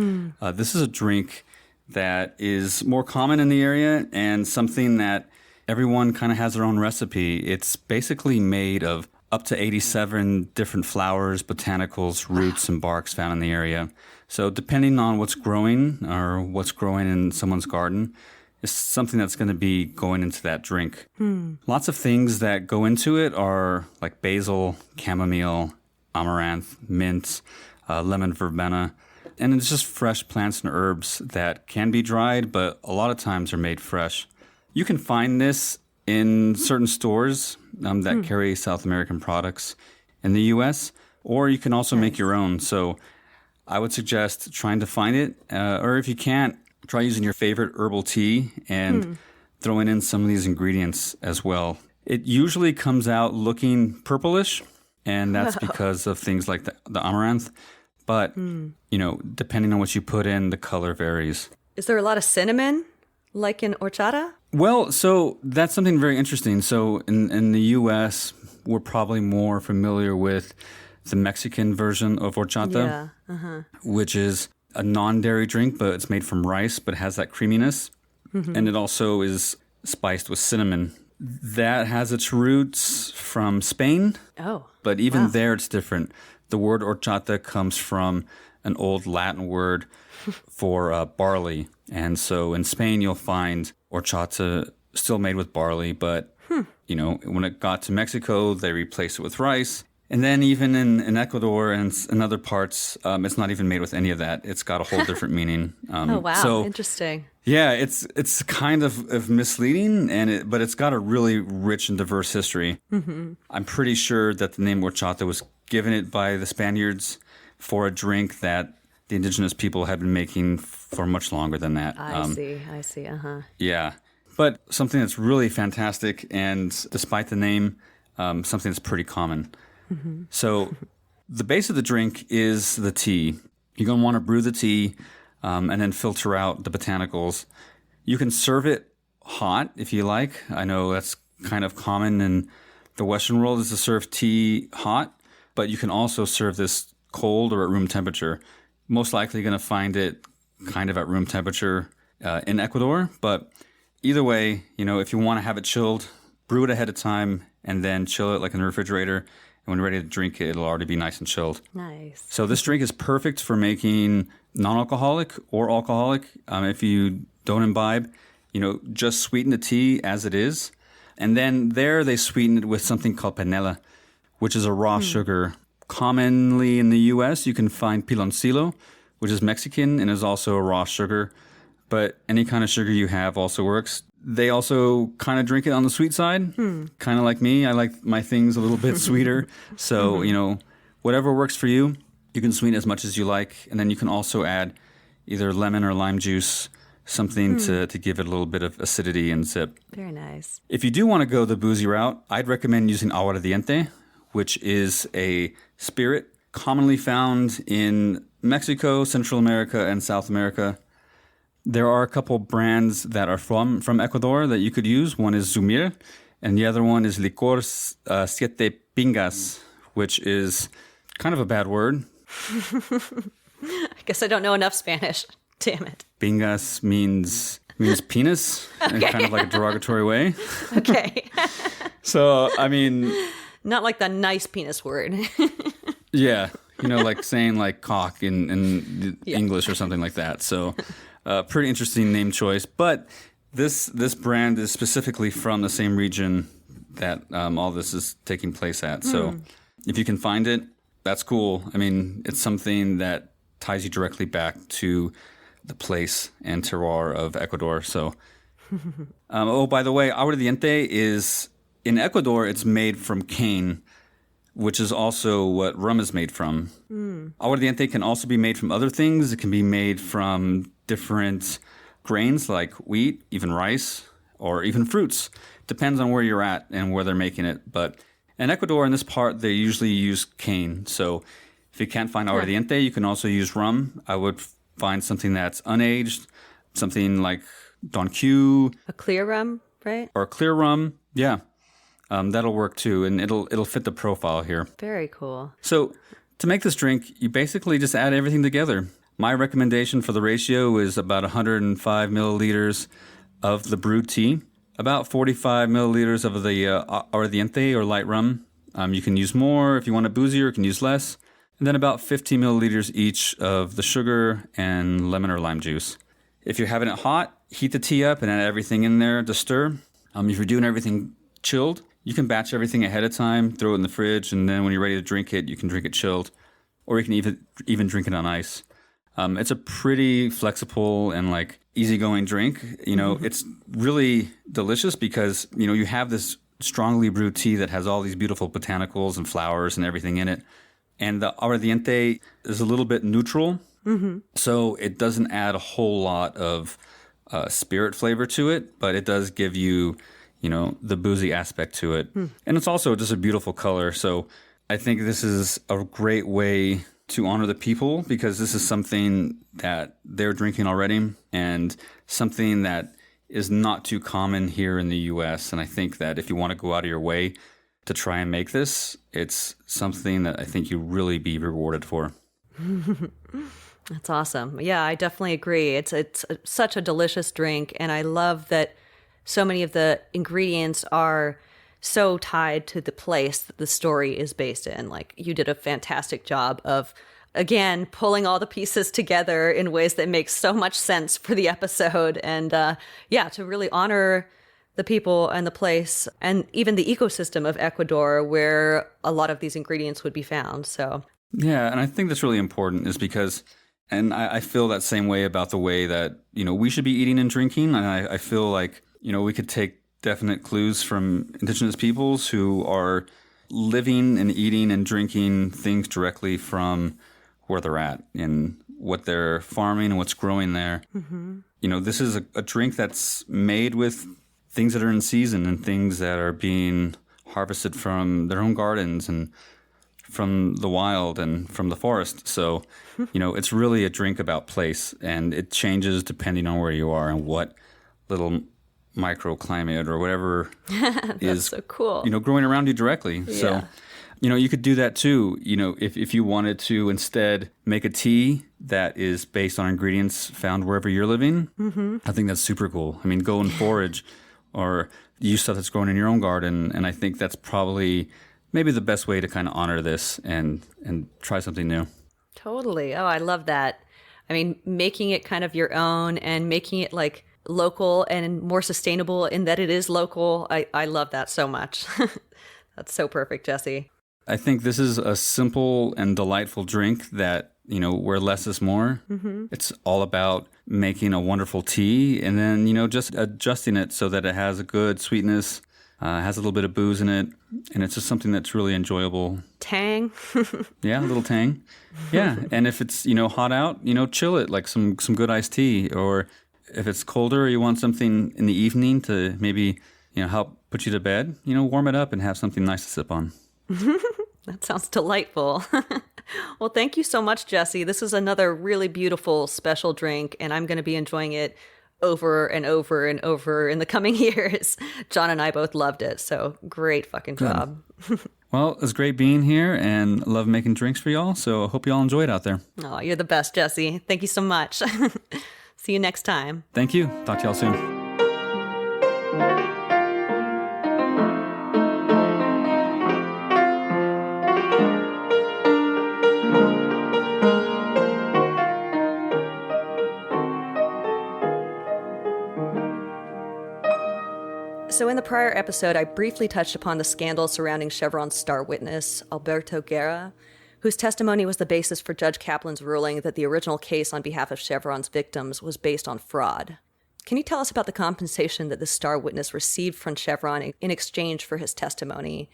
this is a drink that is more common in the area and something that everyone kind of has their own recipe. It's basically made of up to 87 different flowers, botanicals, roots, and barks found in the area. So depending on what's growing or what's growing in someone's garden, it's something that's going to be going into that drink. Lots of things that go into it are like basil, chamomile, amaranth, mint, lemon verbena. And it's just fresh plants and herbs that can be dried, but a lot of times are made fresh. You can find this in certain stores that carry South American products in the U.S., or you can also make your own. So I would suggest trying to find it, or if you can't, try using your favorite herbal tea and throwing in some of these ingredients as well. It usually comes out looking purplish, and that's because of things like the amaranth. But, depending on what you put in, the color varies. Is there a lot of cinnamon, like in horchata? Well, so that's something very interesting. So in the U.S., we're probably more familiar with the Mexican version of horchata, which is a non-dairy drink, but it's made from rice, but has that creaminess. And it also is spiced with cinnamon. That has its roots from Spain. Oh, but even there, it's different. The word horchata comes from an old Latin word for barley. And so in Spain, you'll find horchata still made with barley. But, when it got to Mexico, they replaced it with rice. And then even in Ecuador and in other parts, it's not even made with any of that. It's got a whole different meaning. Oh, wow. So, interesting. Yeah, it's kind of misleading, but it's got a really rich and diverse history. I'm pretty sure that the name horchata was given it by the Spaniards for a drink that the indigenous people had been making for much longer than that. I see. Yeah, but something that's really fantastic, and despite the name, something that's pretty common. So the base of the drink is the tea. You're going to want to brew the tea and then filter out the botanicals. You can serve it hot if you like. I know that's kind of common in the Western world is to serve tea hot, but you can also serve this cold or at room temperature. Most likely going to find it kind of at room temperature in Ecuador. But either way, if you want to have it chilled, brew it ahead of time and then chill it like in the refrigerator. And when you're ready to drink it, it'll already be nice and chilled. Nice. So this drink is perfect for making non-alcoholic or alcoholic. If you don't imbibe, just sweeten the tea as it is. And then they sweeten it with something called Panela, which is a raw sugar. Commonly in the U.S., you can find piloncillo, which is Mexican and is also a raw sugar. But any kind of sugar you have also works. They also kind of drink it on the sweet side, kind of like me. I like my things a little bit sweeter. So, whatever works for you, you can sweeten as much as you like. And then you can also add either lemon or lime juice, something to give it a little bit of acidity and zip. Very nice. If you do want to go the boozy route, I'd recommend using Aguardiente, which is a spirit commonly found in Mexico, Central America, and South America. There are a couple brands that are from Ecuador that you could use. One is Zumir, and the other one is Licor Siete Pingas, which is kind of a bad word. I guess I don't know enough Spanish. Damn it. Pingas means penis in kind of like a derogatory way. Okay. So, not like the nice penis word. Yeah. Like saying like cock in English or something like that. So pretty interesting name choice. But this brand is specifically from the same region that all this is taking place at. So if you can find it, that's cool. It's something that ties you directly back to the place and terroir of Ecuador. So, by the way, Aguardiente is, in Ecuador, it's made from cane, which is also what rum is made from. Aguardiente can also be made from other things. It can be made from different grains like wheat, even rice, or even fruits. Depends on where you're at and where they're making it. But in Ecuador, in this part, they usually use cane. So if you can't find aguardiente, you can also use rum. I would find something that's unaged, something like Don Q. A clear rum, right? Or clear rum, yeah. That'll work too, and it'll fit the profile here. Very cool. So to make this drink, you basically just add everything together. My recommendation for the ratio is about 105 milliliters of the brewed tea, about 45 milliliters of the aguardiente or light rum. You can use more if you want it boozier, you can use less. And then about 50 milliliters each of the sugar and lemon or lime juice. If you're having it hot, heat the tea up and add everything in there to stir. If you're doing everything chilled, you can batch everything ahead of time, throw it in the fridge, and then when you're ready to drink it, you can drink it chilled. Or you can even drink it on ice. It's a pretty flexible and like easygoing drink. It's really delicious because, you have this strongly brewed tea that has all these beautiful botanicals and flowers and everything in it. And the aguardiente is a little bit neutral. So it doesn't add a whole lot of spirit flavor to it, but it does give you, the boozy aspect to it. And it's also just a beautiful color. So I think this is a great way to honor the people because this is something that they're drinking already and something that is not too common here in the U.S. And I think that if you want to go out of your way to try and make this, it's something that I think you really be rewarded for. That's awesome. Yeah, I definitely agree. It's such a delicious drink, and I love that so many of the ingredients are so tied to the place that the story is based in. Like, you did a fantastic job of, again, pulling all the pieces together in ways that make so much sense for the episode. And to really honor the people and the place and even the ecosystem of Ecuador where a lot of these ingredients would be found. So yeah, and I think that's really important is because, and I feel that same way about the way that, we should be eating and drinking. And I feel like, we could take definite clues from indigenous peoples who are living and eating and drinking things directly from where they're at and what they're farming and what's growing there. This is a drink that's made with things that are in season and things that are being harvested from their own gardens and from the wild and from the forest. So, it's really a drink about place, and it changes depending on where you are and what little microclimate or whatever is so cool. Growing around you directly. Yeah. So, you could do that too. If you wanted to instead make a tea that is based on ingredients found wherever you're living, I think that's super cool. I mean, go and forage or use stuff that's grown in your own garden. And I think that's probably maybe the best way to kind of honor this and try something new. Totally. Oh, I love that. I mean, making it kind of your own and making it like local and more sustainable in that it is local. I love that so much. That's so perfect, Jesse. I think this is a simple and delightful drink that, where less is more. It's all about making a wonderful tea and then, just adjusting it so that it has a good sweetness, has a little bit of booze in it, and it's just something that's really enjoyable. Tang. Yeah, a little tang. Yeah, and if it's, hot out, chill it like some good iced tea. Or if it's colder, you want something in the evening to maybe, help put you to bed, warm it up and have something nice to sip on. That sounds delightful. Well, thank you so much, Jesse. This is another really beautiful, special drink, and I'm going to be enjoying it over and over and over in the coming years. John and I both loved it, so great fucking job. Well, it's great being here and love making drinks for y'all, so I hope y'all enjoy it out there. Oh, you're the best, Jesse. Thank you so much. See you next time. Thank you. Talk to y'all soon. So in the prior episode, I briefly touched upon the scandal surrounding Chevron's star witness, Alberto Guerra, whose testimony was the basis for Judge Kaplan's ruling that the original case on behalf of Chevron's victims was based on fraud. Can you tell us about the compensation that the star witness received from Chevron in exchange for his testimony?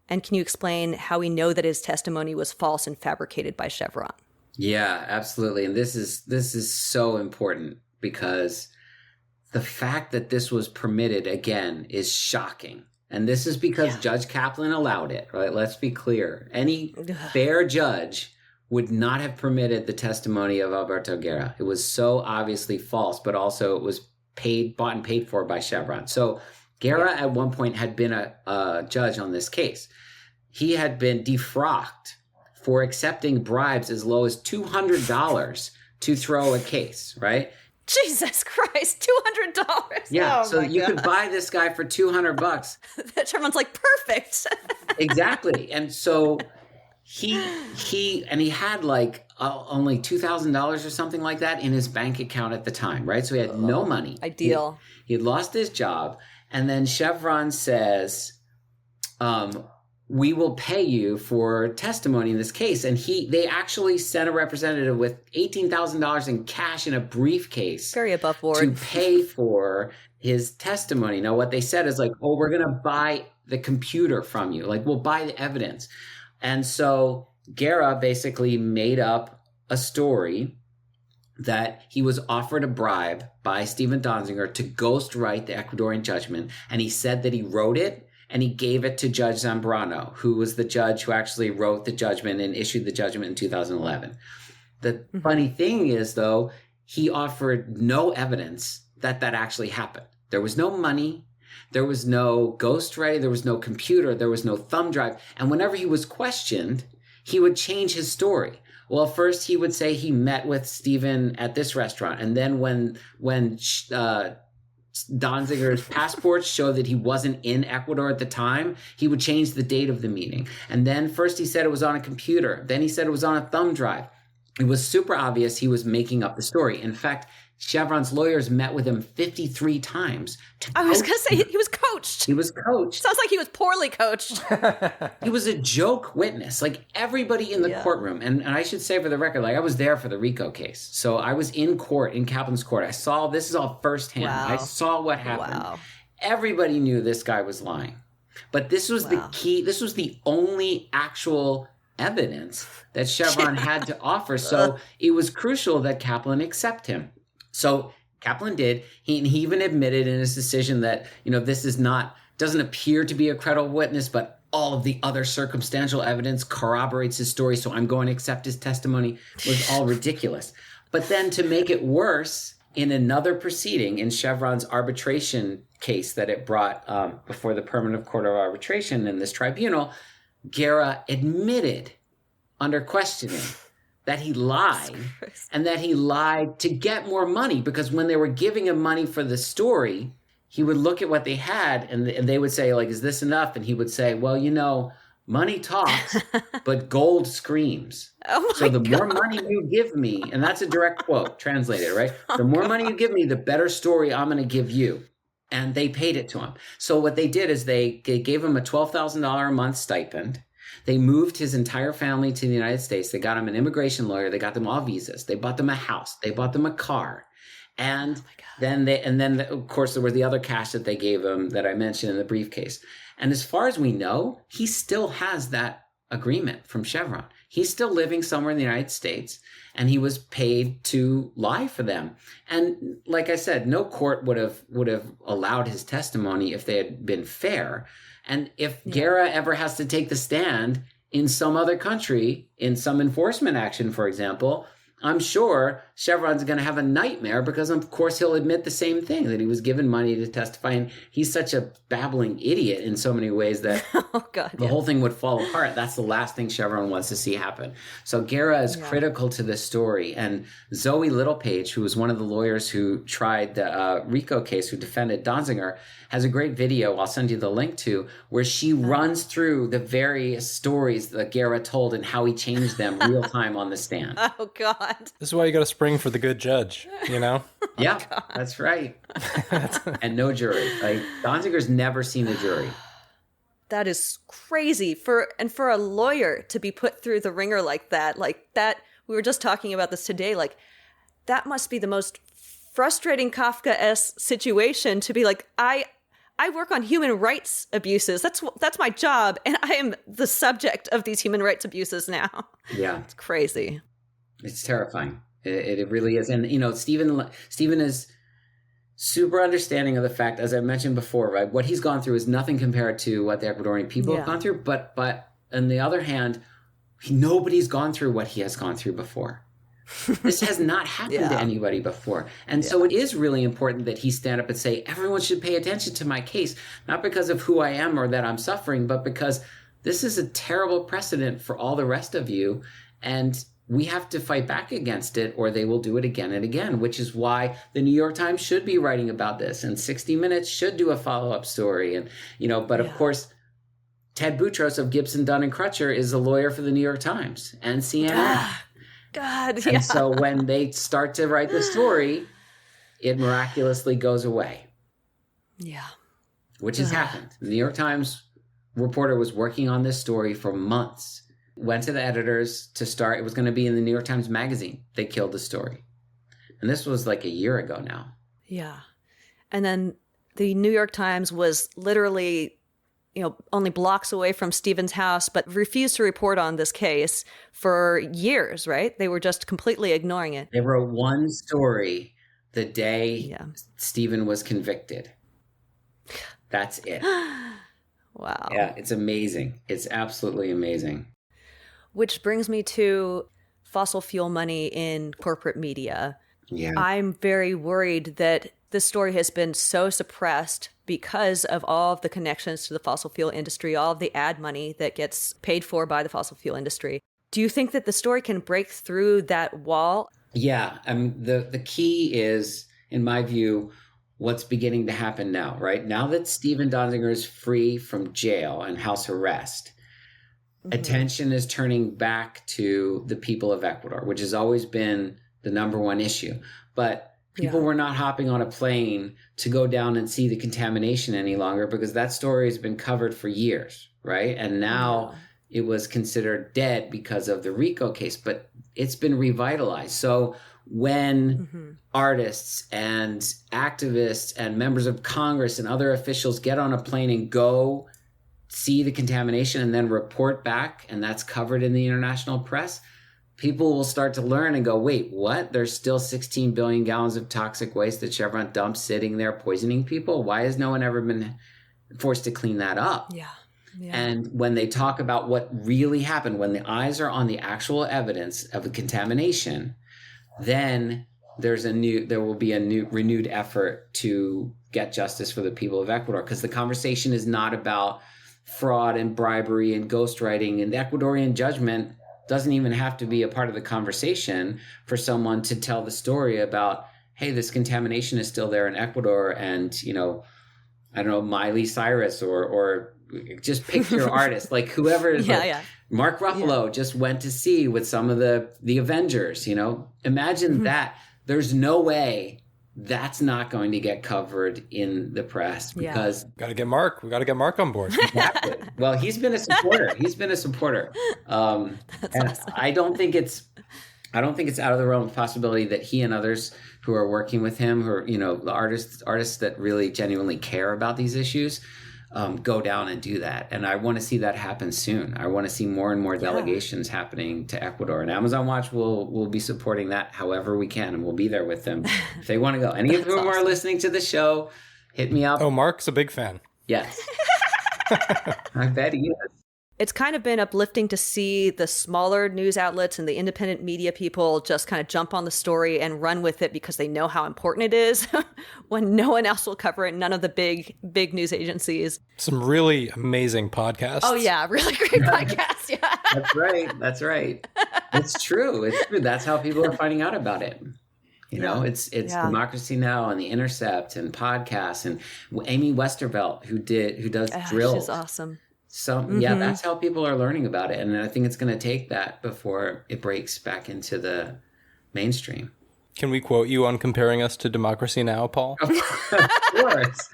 And can you explain how we know that his testimony was false and fabricated by Chevron? Yeah, absolutely. And this is so important because the fact that this was permitted, again, is shocking. And this is because Judge Kaplan allowed it, right? Let's be clear. Any fair judge would not have permitted the testimony of Alberto Guerra. It was so obviously false, but also it was bought and paid for by Chevron. So Guerra at one point had been a judge on this case. He had been defrocked for accepting bribes as low as $200 to throw a case, right? Jesus Christ, $200. Yeah, so you could buy this guy for $200. Chevron's like, perfect. Exactly. And so he had like only $2,000 or something like that in his bank account at the time, right? So he had no money. Ideal. He had lost his job. And then Chevron says, we will pay you for testimony in this case. And they actually sent a representative with $18,000 in cash in a briefcase. Very above board. To pay for his testimony. Now, what they said is like, oh, we're going to buy the computer from you. Like, we'll buy the evidence. And so Guerra basically made up a story that he was offered a bribe by Stephen Donziger to ghostwrite the Ecuadorian judgment. And he said that he wrote it and he gave it to Judge Zambrano, who was the judge who actually wrote the judgment and issued the judgment in 2011. The funny thing is, though, he offered no evidence that actually happened. There was no money. There was no ghostwriter. There was no computer. There was no thumb drive. And whenever he was questioned, he would change his story. Well, first he would say he met with Stephen at this restaurant. And then when Donziger's passports showed that he wasn't in Ecuador at the time, he would change the date of the meeting. And then first he said it was on a computer. Then he said it was on a thumb drive. It was super obvious he was making up the story. In fact, Chevron's lawyers met with him 53 times. I was going to say, he was coached. He was coached. Sounds like he was poorly coached. He was a joke witness. Like everybody in the courtroom. And I should say for the record, like I was there for the RICO case. So I was in court, in Kaplan's court. I saw, this is all firsthand. Wow. I saw what happened. Wow. Everybody knew this guy was lying. But this was the key. This was the only actual evidence that Chevron had to offer. So it was crucial that Kaplan accept him. So Kaplan did. He even admitted in his decision that, this doesn't appear to be a credible witness, but all of the other circumstantial evidence corroborates his story. So I'm going to accept his testimony. It was all ridiculous. But then to make it worse, in another proceeding in Chevron's arbitration case that it brought before the Permanent Court of Arbitration in this tribunal, Guerra admitted under questioning that he lied and that he lied to get more money, because when they were giving him money for the story, he would look at what they had and they would say, like, is this enough? And he would say, well, money talks, but gold screams. So the more money you give me, and that's a direct quote translated, right? The more money you give me, the better story I'm going to give you. And they paid it to him. So what they did is they gave him a $12,000 a month stipend. They moved his entire family to the United States. They got him an immigration lawyer. They got them all visas. They bought them a house. They bought them a car. And then of course there was the other cash that they gave him that I mentioned in the briefcase. And as far as we know, he still has that agreement from Chevron. He's still living somewhere in the United States, and he was paid to lie for them. And like I said, no court would have allowed his testimony if they had been fair. And if Guerra ever has to take the stand in some other country, in some enforcement action, for example, I'm sure Chevron's going to have a nightmare, because of course he'll admit the same thing, that he was given money to testify. And he's such a babbling idiot in so many ways that the whole thing would fall apart. That's the last thing Chevron wants to see happen. So Guerra is critical to this story. And Zoe Littlepage, who was one of the lawyers who tried the RICO case, who defended Donziger, has a great video I'll send you the link to, where she runs through the various stories that Guerra told and how he changed them real time on the stand. Oh, God. This is why you got to spring for the good judge, Yeah, that's right. And no jury. Like, Donziger's never seen a jury. That is crazy for a lawyer to be put through the ringer like that. We were just talking about this today. Like, that must be the most frustrating Kafka-esque situation, to be like, I work on human rights abuses. That's my job. And I am the subject of these human rights abuses now. Yeah. It's crazy. It's terrifying. It really is. And, Stephen is super understanding of the fact, as I mentioned before, right? What he's gone through is nothing compared to what the Ecuadorian people have gone through. But on the other hand, nobody's gone through what he has gone through before. This has not happened to anybody before. And so it is really important that he stand up and say, everyone should pay attention to my case, not because of who I am or that I'm suffering, but because this is a terrible precedent for all the rest of you. And we have to fight back against it, or they will do it again and again, which is why the New York Times should be writing about this, and 60 Minutes should do a follow-up story. And, but of course, Ted Boutros of Gibson, Dunn and Crutcher is a lawyer for the New York Times and CNN. God, And so when they start to write the story, it miraculously goes away. Yeah. Which has happened. The New York Times reporter was working on this story for months. Went to the editors to start. It was going to be in the New York Times Magazine. They killed the story. And this was like a year ago now. Yeah. And then the New York Times was literally, only blocks away from Stephen's house, but refused to report on this case for years, right? They were just completely ignoring it. They wrote one story the day Stephen was convicted. That's it. Wow. Yeah, it's amazing. It's absolutely amazing. Which brings me to fossil fuel money in corporate media. Yeah. I'm very worried that this story has been so suppressed because of all of the connections to the fossil fuel industry, all of the ad money that gets paid for by the fossil fuel industry. Do you think that the story can break through that wall? Yeah. The key is, in my view, what's beginning to happen now, right? Now that Stephen Donziger is free from jail and house arrest, attention is turning back to the people of Ecuador, which has always been the number one issue. But people were not hopping on a plane to go down and see the contamination any longer because that story has been covered for years, right? And now it was considered dead because of the RICO case, but it's been revitalized. So when artists and activists and members of Congress and other officials get on a plane and go see the contamination and then report back, and that's covered in the international press, people will start to learn and go, wait, what? There's still 16 billion gallons of toxic waste that Chevron dumps sitting there poisoning people? Why has no one ever been forced to clean that up? Yeah. And when they talk about what really happened, when the eyes are on the actual evidence of the contamination, then there will be a renewed effort to get justice for the people of Ecuador, because the conversation is not about fraud and bribery and ghostwriting, and the Ecuadorian judgment doesn't even have to be a part of the conversation for someone to tell the story about, hey, this contamination is still there in Ecuador, and I don't know, Miley Cyrus or just pick your artist, like whoever. Mark Ruffalo just went to sea with some of the Avengers. Imagine that. There's no way that's not going to get covered in the press because got to get Mark. We got to get Mark on board. Exactly. Well, he's been a supporter. And awesome. I don't think it's out of the realm of possibility that he and others who are working with him, who are, the artists that really genuinely care about these issues, go down and do that. And I want to see that happen soon. I want to see more and more delegations happening to Ecuador. And Amazon Watch will be supporting that however we can, and we'll be there with them if they want to go. Any of whom are listening to the show, hit me up. Oh, Mark's a big fan. Yes. I bet he is. It's kind of been uplifting to see the smaller news outlets and the independent media people just kind of jump on the story and run with it because they know how important it is when no one else will cover it. None of the big news agencies. Some really amazing podcasts. Oh, yeah. Really great podcasts. Yeah. That's right. It's true. That's how people are finding out about it. It's Democracy Now! And The Intercept and podcasts, and Amy Westervelt, who does drills. She's awesome. So, that's how people are learning about it. And I think it's going to take that before it breaks back into the mainstream. Can we quote you on comparing us to Democracy Now!, Paul? Of course.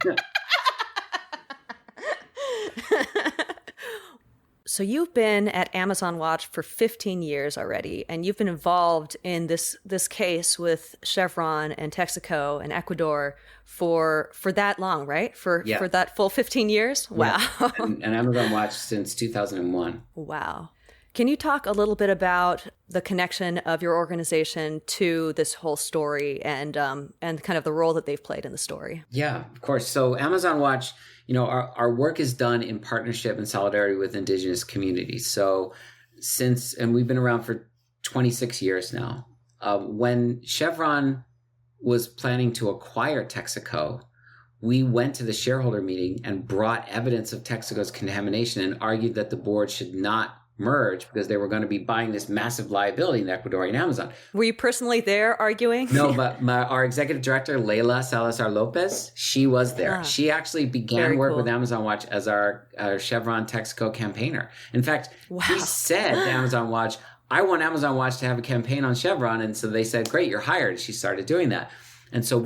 So you've been at Amazon Watch for 15 years already, and you've been involved in this case with Chevron and Texaco and Ecuador for that long, right? For that full 15 years? Wow. Yeah. And Amazon Watch since 2001. Wow. Can you talk a little bit about the connection of your organization to this whole story and kind of the role that they've played in the story? Yeah, of course. So Amazon Watch, our work is done in partnership and solidarity with indigenous communities. So and we've been around for 26 years now. When Chevron was planning to acquire Texaco, we went to the shareholder meeting and brought evidence of Texaco's contamination and argued that the board should not merge because they were going to be buying this massive liability in Ecuadorian Amazon. Were you personally there arguing? No, but our executive director, Leila Salazar Lopez, she was there. Ah, she actually began work with Amazon Watch as our Chevron Texaco campaigner. In fact, he said to Amazon Watch, I want Amazon Watch to have a campaign on Chevron. And so they said, great, you're hired. She started doing that. And so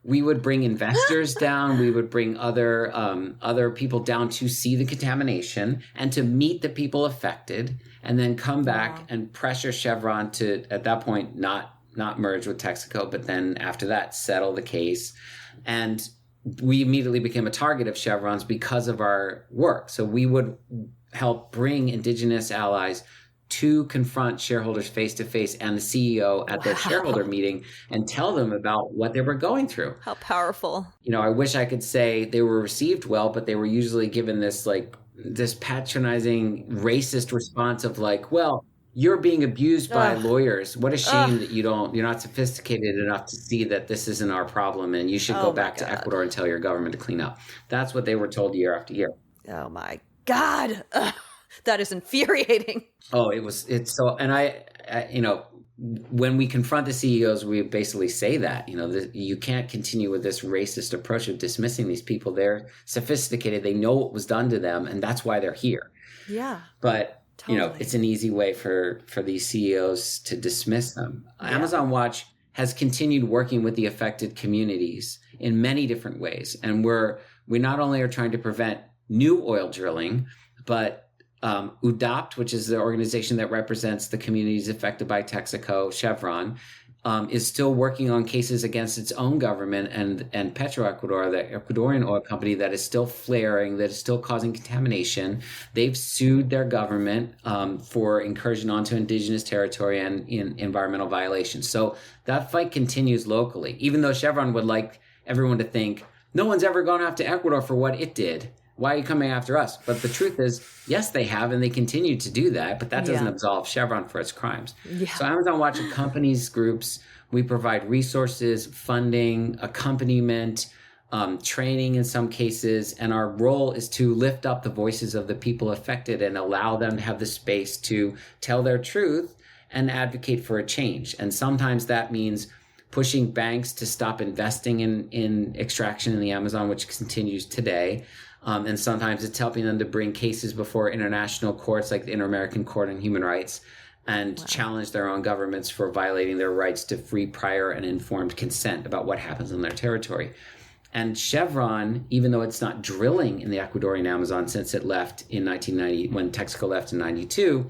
we would bring investors down. We would bring other people down to see the contamination and to meet the people affected, and then come back and pressure Chevron to, at that point, not merge with Texaco, but then after that, settle the case. And we immediately became a target of Chevron's because of our work. So we would help bring indigenous allies to confront shareholders face to face and the CEO at their shareholder meeting and tell them about what they were going through. How powerful. I wish I could say they were received well, but they were usually given this patronizing racist response of well, you're being abused by lawyers. What a shame that you're not sophisticated enough to see that this isn't our problem and you should go back to Ecuador and tell your government to clean up. That's what they were told year after year. Oh my God. That is infuriating. Oh, it's so, and I when we confront the CEOs, we basically say that, you can't continue with this racist approach of dismissing these people. They're sophisticated. They know what was done to them, and that's why they're here. Yeah. But, totally. It's an easy way for these CEOs to dismiss them. Yeah. Amazon Watch has continued working with the affected communities in many different ways. And we not only are trying to prevent new oil drilling, but UDAPT, which is the organization that represents the communities affected by Texaco, Chevron, is still working on cases against its own government and Petroecuador, the Ecuadorian oil company that is still flaring, that is still causing contamination. They've sued their government for incursion onto indigenous territory and in environmental violations. So that fight continues locally, even though Chevron would like everyone to think, no one's ever gone after Ecuador for what it did. Why are you coming after us? But the truth is, yes, they have, and they continue to do that, but that doesn't absolve Chevron for its crimes. Yeah. So Amazon Watch accompanies groups. We provide resources, funding, accompaniment, training in some cases, and our role is to lift up the voices of the people affected and allow them to have the space to tell their truth and advocate for a change. And sometimes that means pushing banks to stop investing in extraction in the Amazon, which continues today. And sometimes it's helping them to bring cases before international courts like the Inter-American Court on Human Rights and challenge their own governments for violating their rights to free, prior, and informed consent about what happens in their territory. And Chevron, even though it's not drilling in the Ecuadorian Amazon since it left in 1990, when Texaco left in 92,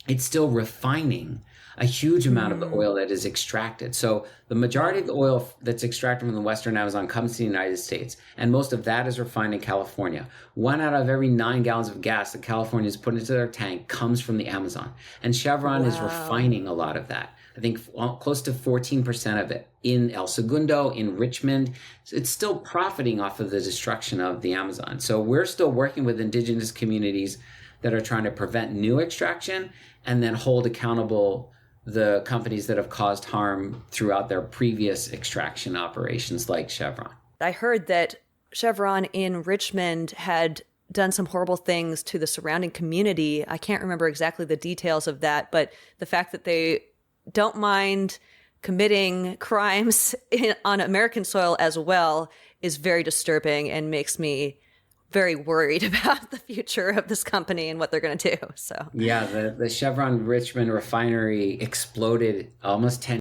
it's still refining a huge amount of the oil that is extracted. So the majority of the oil that's extracted from the Western Amazon comes to the United States, and most of that is refined in California. 1 out of every 9 gallons of gas that California has put into their tank comes from the Amazon. And Chevron is refining a lot of that. I think close to 14% of it in El Segundo, in Richmond. It's still profiting off of the destruction of the Amazon. So we're still working with indigenous communities that are trying to prevent new extraction and then hold accountable the companies that have caused harm throughout their previous extraction operations like Chevron. I heard that Chevron in Richmond had done some horrible things to the surrounding community. I can't remember exactly the details of that, but the fact that they don't mind committing crimes on American soil as well is very disturbing and makes me very worried about the future of this company and what they're going to do. So yeah, the Chevron Richmond refinery exploded almost 10